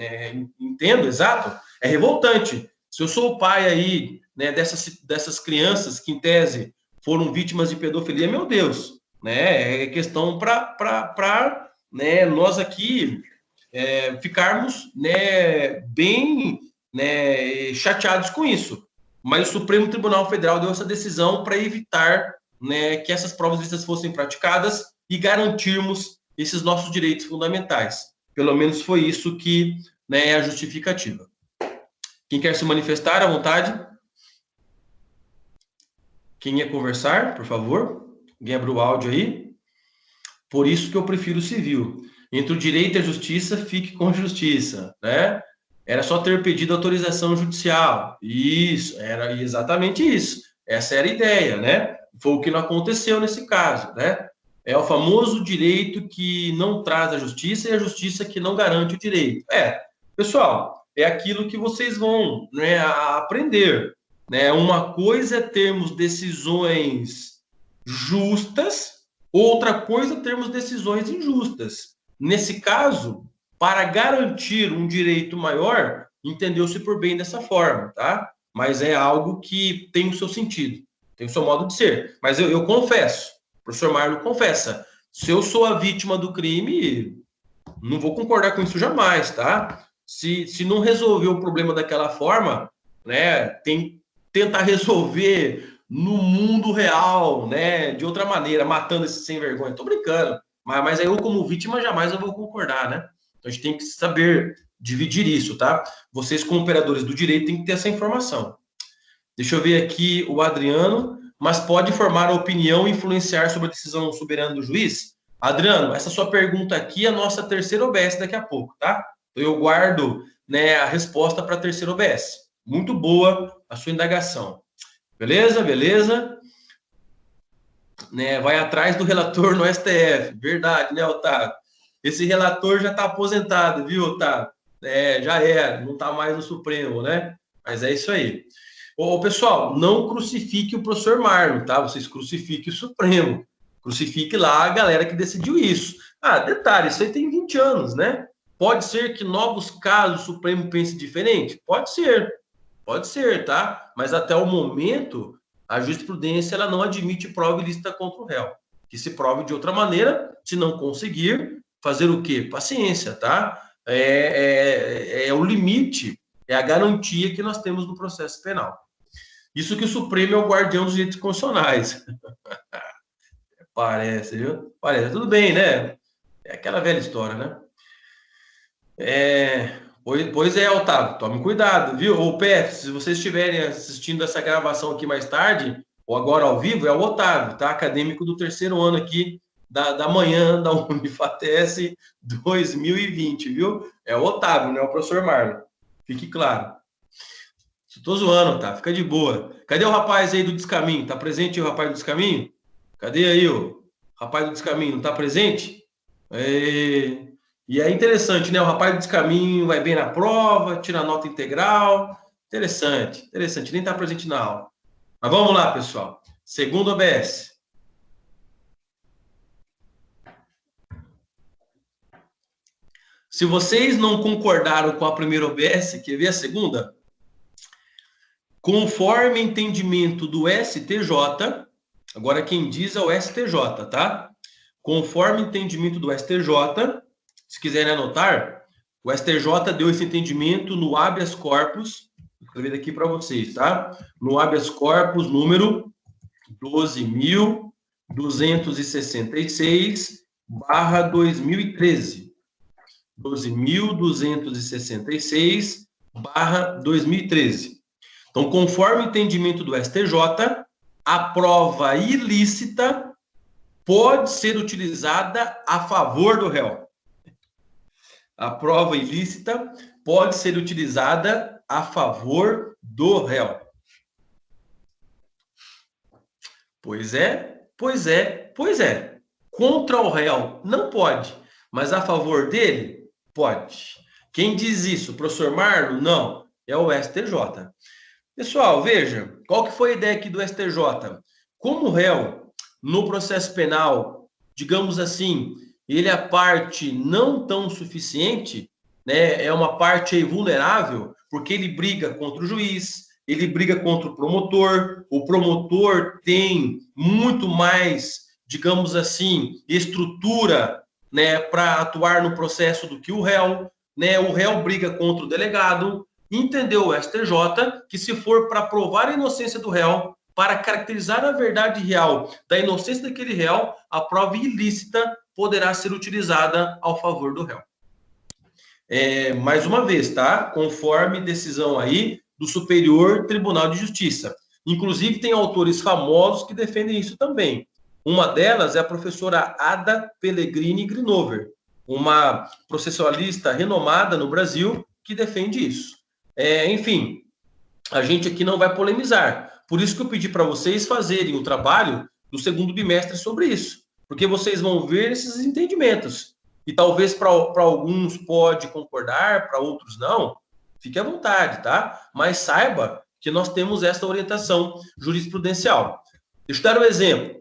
entendo, exato, é revoltante. Se eu sou o pai aí, né, dessas crianças que, em tese, foram vítimas de pedofilia, meu Deus, né, é questão para né, nós aqui ficarmos, né, bem, né, chateados com isso. Mas o Supremo Tribunal Federal deu essa decisão para evitar, né, que essas provas ilícitas fossem praticadas e garantirmos esses nossos direitos fundamentais. Pelo menos foi isso que, né, é a justificativa. Quem quer se manifestar à vontade? Quem ia conversar, por favor? Alguém abriu o áudio aí? Por isso que eu prefiro o civil. Entre o direito e a justiça, fique com justiça, né? Era só ter pedido autorização judicial. Isso, era exatamente isso. Essa era a ideia, né? Foi o que não aconteceu nesse caso, né? É o famoso direito que não traz a justiça e a justiça que não garante o direito. Pessoal, é aquilo que vocês vão, né, aprender, né? Uma coisa é termos decisões justas, outra coisa é termos decisões injustas. Nesse caso, para garantir um direito maior, entendeu-se por bem dessa forma, tá? Mas é algo que tem o seu sentido, tem o seu modo de ser. Mas eu confesso, o professor Marlon confessa, se eu sou a vítima do crime, não vou concordar com isso jamais, tá? Se não resolver o problema daquela forma, né, tem que tentar resolver no mundo real, né, de outra maneira, matando esse sem vergonha. Tô brincando, mas eu como vítima jamais eu vou concordar, né? Então a gente tem que saber dividir isso, tá? Vocês como operadores do direito têm que ter essa informação. Deixa eu ver aqui o Adriano, mas pode formar a opinião e influenciar sobre a decisão soberana do juiz? Adriano, essa sua pergunta aqui é a nossa terceira OBS daqui a pouco, tá? Então, eu guardo, né, a resposta para a terceira OBS. Muito boa a sua indagação. Beleza? Beleza? Né, vai atrás do relator no STF. Verdade, né, Otávio? Esse relator já está aposentado, viu, Otávio? Já era, não está mais no Supremo, né? Mas é isso aí. Ô, pessoal, não crucifique o professor Marlon, tá? Vocês crucifiquem o Supremo. Crucifique lá a galera que decidiu isso. Ah, detalhe, isso aí tem 20 anos, né? Pode ser que novos casos o Supremo pense diferente? Pode ser, tá? Mas até o momento, a jurisprudência ela não admite prova ilícita contra o réu. Que se prove de outra maneira, se não conseguir, fazer o quê? Paciência, tá? É o limite, é a garantia que nós temos no processo penal. Isso que o Supremo é o guardião dos direitos constitucionais. Parece, viu? Parece. Tudo bem, né? É aquela velha história, né? Pois é, Otávio, tome cuidado, viu? Ô, Pet, se vocês estiverem assistindo essa gravação aqui mais tarde, ou agora ao vivo, é o Otávio, tá? Acadêmico do terceiro ano aqui da manhã da Unifatesc 2020, viu? É o Otávio, não é o professor Marlon. Fique claro. Tô zoando, tá? Fica de boa. Cadê o rapaz aí do Descaminho? Tá presente o rapaz do Descaminho? Cadê aí o rapaz do Descaminho? Não tá presente? E é interessante, né? O rapaz do Descaminho vai bem na prova, tira a nota integral. Interessante. Nem tá presente na aula. Mas vamos lá, pessoal. Segundo OBS. Se vocês não concordaram com a primeira OBS, quer ver a segunda? Conforme entendimento do STJ, agora quem diz é o STJ, tá? Conforme entendimento do STJ, se quiserem anotar, o STJ deu esse entendimento no habeas corpus, vou escrever aqui para vocês, tá? No habeas corpus número 12.266/2013. 12.266/2013. Então, conforme o entendimento do STJ, a prova ilícita pode ser utilizada a favor do réu. A prova ilícita pode ser utilizada a favor do réu. Pois é. Contra o réu não pode, mas a favor dele pode. Quem diz isso? O professor Marlon? Não, é o STJ. Pessoal, veja, qual que foi a ideia aqui do STJ? Como o réu, no processo penal, digamos assim, ele é a parte não tão suficiente, né? É uma parte aí vulnerável, porque ele briga contra o juiz, ele briga contra o promotor tem muito mais, digamos assim, estrutura, né, para atuar no processo do que o réu, né? O réu briga contra o delegado. Entendeu o STJ que se for para provar a inocência do réu, para caracterizar a verdade real da inocência daquele réu, a prova ilícita poderá ser utilizada ao favor do réu. Mais uma vez, tá? Conforme decisão aí do Superior Tribunal de Justiça. Inclusive, tem autores famosos que defendem isso também. Uma delas é a professora Ada Pellegrini Grinover, uma processualista renomada no Brasil que defende isso. Enfim, a gente aqui não vai polemizar. Por isso que eu pedi para vocês fazerem o trabalho do segundo bimestre sobre isso. Porque vocês vão ver esses entendimentos. E talvez para alguns pode concordar, para outros não. Fique à vontade, tá? Mas saiba que nós temos essa orientação jurisprudencial. Deixa eu dar um exemplo,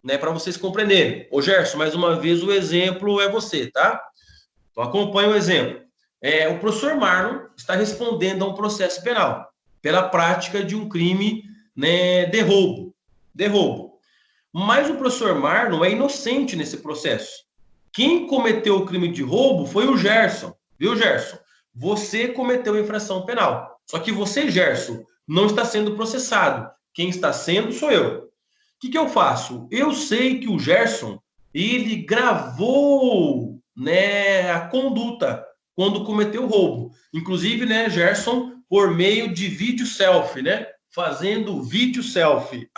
né, para vocês compreenderem. Ô Gerson, mais uma vez o exemplo é você, tá? Então acompanhe o exemplo. O professor Marlon está respondendo a um processo penal pela prática de um crime, né, de roubo. Mas o professor Marlon é inocente nesse processo. Quem cometeu o crime de roubo foi o Gerson. Viu, Gerson? Você cometeu infração penal. Só que você, Gerson, não está sendo processado. Quem está sendo sou eu. O que eu faço? Eu sei que o Gerson, ele gravou, né, a conduta quando cometeu o roubo. Inclusive, né, Gerson, por meio de vídeo selfie, né? Fazendo vídeo selfie.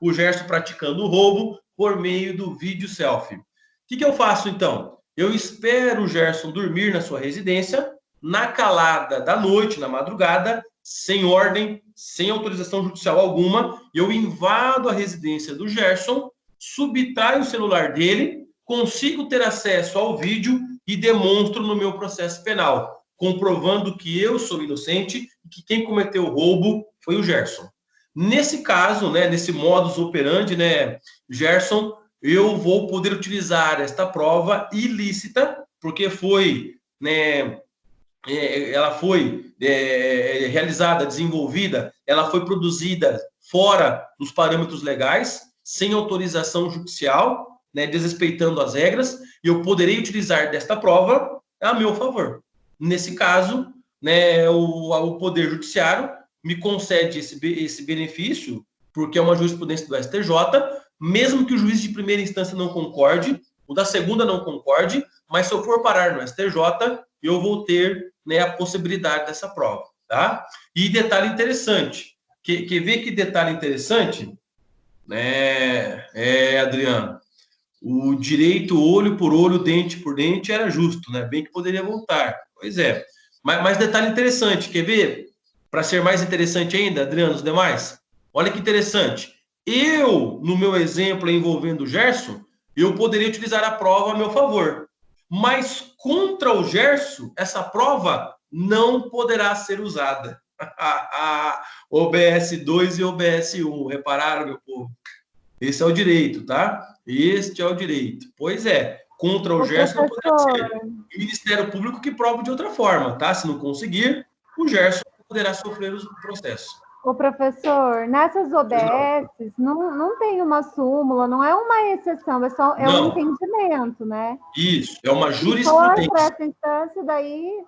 O Gerson praticando o roubo por meio do vídeo selfie. O que eu faço, então? eu espero o Gerson dormir na sua residência, na calada da noite, na madrugada, sem ordem, sem autorização judicial alguma, eu invado a residência do Gerson, subtraio o celular dele, consigo ter acesso ao vídeo e demonstro no meu processo penal, comprovando que eu sou inocente e que quem cometeu o roubo foi o Gerson. Nesse caso, né, nesse modus operandi, né, Gerson, eu vou poder utilizar esta prova ilícita, porque foi, né, ela foi realizada, desenvolvida, ela foi produzida fora dos parâmetros legais, sem autorização judicial, né, desrespeitando as regras, e eu poderei utilizar desta prova a meu favor. Nesse caso, né, o Poder Judiciário me concede esse benefício, porque é uma jurisprudência do STJ, mesmo que o juiz de primeira instância não concorde, o da segunda não concorde, mas se eu for parar no STJ, eu vou ter, né, a possibilidade dessa prova, tá? E detalhe interessante, quer ver que detalhe interessante, né, Adriano? O direito olho por olho, dente por dente era justo, né? Bem que poderia voltar. Pois é. Mas detalhe interessante, quer ver? Para ser mais interessante ainda, Adriano, os demais? Olha que interessante. Eu, no meu exemplo envolvendo o Gerson, eu poderia utilizar a prova a meu favor. Mas contra o Gerson, essa prova não poderá ser usada. OBS 2 e OBS 1. Repararam, meu povo? Esse é o direito, tá? Este é o direito. Pois é, contra o Gerson não poderá ser. O Ministério Público que prova de outra forma, tá? Se não conseguir, o Gerson poderá sofrer o processo.
Ô, professor, nessas OBS não tem uma súmula, não é uma exceção, é um entendimento, né?
Isso, é uma jurisprudência.
Se for para essa instância, daí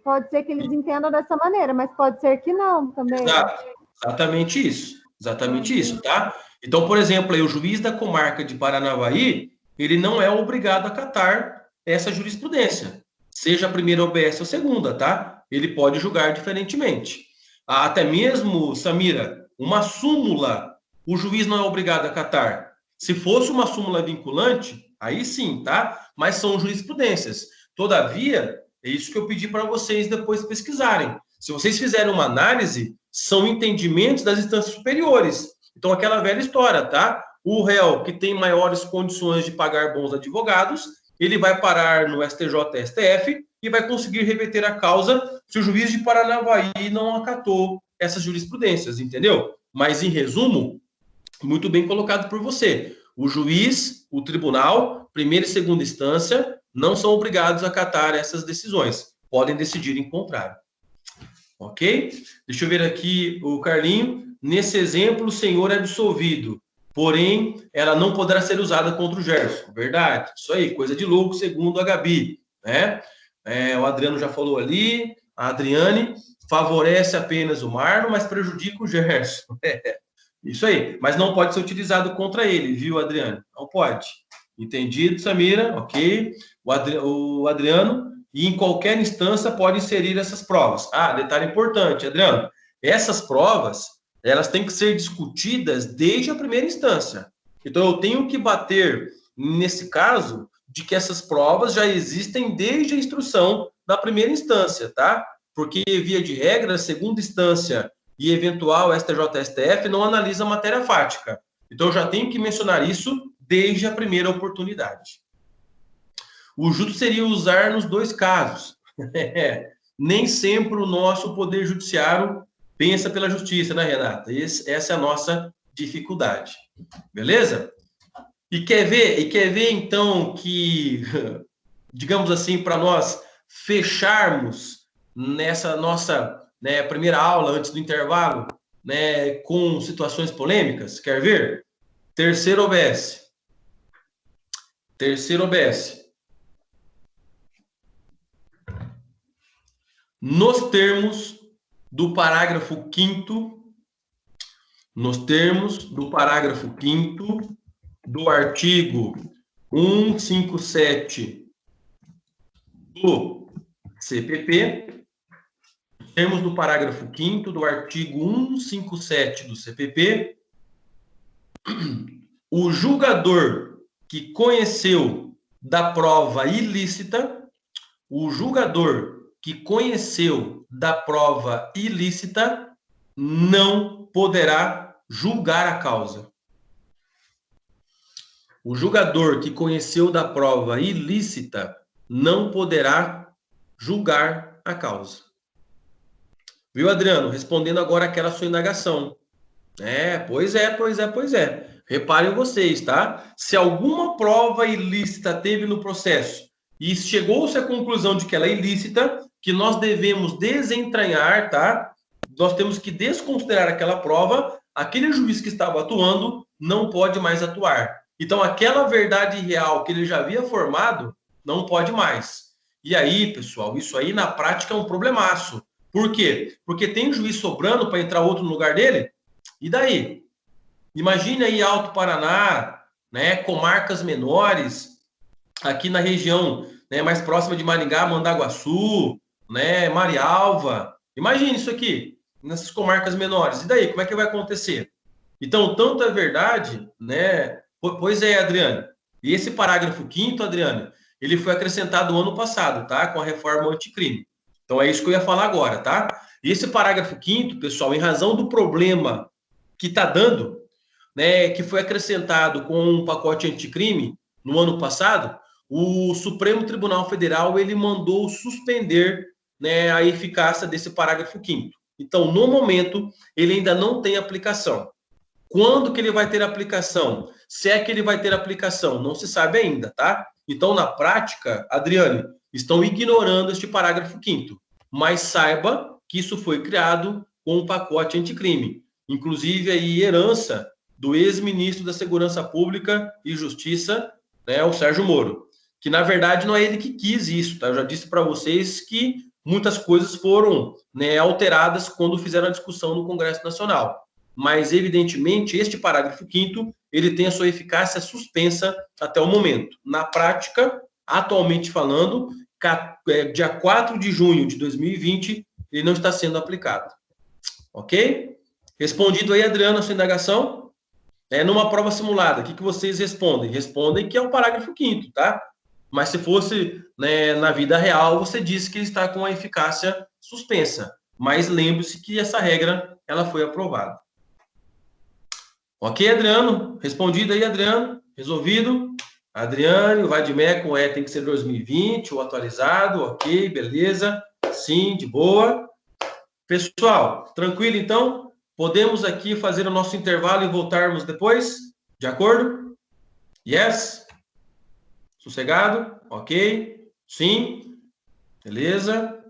pode ser que eles entendam dessa maneira, mas pode ser que não também.
Exato, exatamente isso, tá? Então, por exemplo, aí, o juiz da comarca de Paranavaí, ele não é obrigado a acatar essa jurisprudência, seja a primeira OBS ou a segunda, tá? Ele pode julgar diferentemente. Até mesmo, Samira, uma súmula, o juiz não é obrigado a acatar. Se fosse uma súmula vinculante, aí sim, tá? Mas são jurisprudências. Todavia, é isso que eu pedi para vocês depois pesquisarem. Se vocês fizerem uma análise, são entendimentos das instâncias superiores. Então, aquela velha história, tá? O réu que tem maiores condições de pagar bons advogados, ele vai parar no STJ, STF e vai conseguir reverter a causa se o juiz de Paranavaí não acatou essas jurisprudências, entendeu? Mas, em resumo, muito bem colocado por você. O juiz, o tribunal, primeira e segunda instância, não são obrigados a acatar essas decisões. Podem decidir em contrário. Ok? Deixa eu ver aqui o Carlinho. Nesse exemplo, o senhor é absolvido, porém, ela não poderá ser usada contra o Gerson. Verdade. Isso aí, coisa de louco, segundo a Gabi. Né? O Adriano já falou ali, a Adriane favorece apenas o Marlon, mas prejudica o Gerson. Isso aí, mas não pode ser utilizado contra ele, viu, Adriano? Não pode. Entendido, Samira? Ok. O Adriano, e em qualquer instância pode inserir essas provas. Detalhe importante, Adriano, essas provas, elas têm que ser discutidas desde a primeira instância. Então, eu tenho que bater, nesse caso, de que essas provas já existem desde a instrução da primeira instância, tá? Porque, via de regra, a segunda instância e eventual STJ, STF não analisa a matéria fática. Então, eu já tenho que mencionar isso desde a primeira oportunidade. O justo seria usar nos dois casos. Nem sempre o nosso Poder Judiciário pensa pela justiça, né, Renata? Essa é a nossa dificuldade. Beleza? E quer ver então, que, digamos assim, para nós fecharmos nessa nossa, né, primeira aula, antes do intervalo, né, com situações polêmicas? Quer ver? Terceiro OBS. Nos termos do parágrafo 5º, do artigo 157 do CPP, nos termos do parágrafo 5º do artigo 157 do CPP, o julgador que conheceu da prova ilícita, o julgador que conheceu da prova ilícita não poderá julgar a causa. O julgador que conheceu da prova ilícita não poderá julgar a causa. Viu, Adriano? Respondendo agora aquela sua indagação. Pois é. Reparem vocês, tá? Se alguma prova ilícita teve no processo e chegou-se à conclusão de que ela é ilícita, que nós devemos desentranhar, tá? Nós temos que desconsiderar aquela prova, aquele juiz que estava atuando não pode mais atuar. Então, aquela verdade real que ele já havia formado, não pode mais. E aí, pessoal, isso aí na prática é um problemaço. Por quê? Porque tem juiz sobrando para entrar outro no lugar dele? E daí? Imagine aí Alto Paraná, né, comarcas menores, aqui na região, né, mais próxima de Maringá, Mandaguaçu, né, Marialva. Imagine isso aqui, nessas comarcas menores. E daí, como é que vai acontecer? Então, tanto é verdade, né? Pois é, Adriane. E esse parágrafo 5º, Adriane, ele foi acrescentado ano passado, tá? Com a reforma anticrime. Então, é isso que eu ia falar agora, tá? E esse parágrafo 5º, pessoal, em razão do problema que está dando, né, que foi acrescentado com um pacote anticrime no ano passado, o Supremo Tribunal Federal ele mandou suspender, né, a eficácia desse parágrafo 5º. Então, no momento, ele ainda não tem aplicação. Quando que ele vai ter aplicação? Se é que ele vai ter aplicação, não se sabe ainda, tá? Então, na prática, Adriane, estão ignorando este parágrafo 5º. Mas saiba que isso foi criado com um pacote anticrime. Inclusive, aí, herança do ex-ministro da Segurança Pública e Justiça, né, o Sérgio Moro. Que, na verdade, não é ele que quis isso, tá? Eu já disse para vocês que muitas coisas foram, né, alteradas quando fizeram a discussão no Congresso Nacional. Mas, evidentemente, este parágrafo 5º, ele tem a sua eficácia suspensa até o momento. Na prática, atualmente falando, dia 4 de junho de 2020, ele não está sendo aplicado. Ok? Respondido aí, Adriano, a sua indagação? Numa prova simulada, o que vocês respondem? Respondem que é o parágrafo 5º, tá? Mas se fosse, né, na vida real, você disse que ele está com a eficácia suspensa. Mas lembre-se que essa regra ela foi aprovada. Ok, Adriano? Respondido aí, Adriano? Resolvido? Adriane, o Vadimeco tem que ser 2020, o atualizado, ok, beleza. Sim, de boa. Pessoal, tranquilo então? Podemos aqui fazer o nosso intervalo e voltarmos depois? De acordo? Yes? Sossegado? Ok? Sim? Beleza?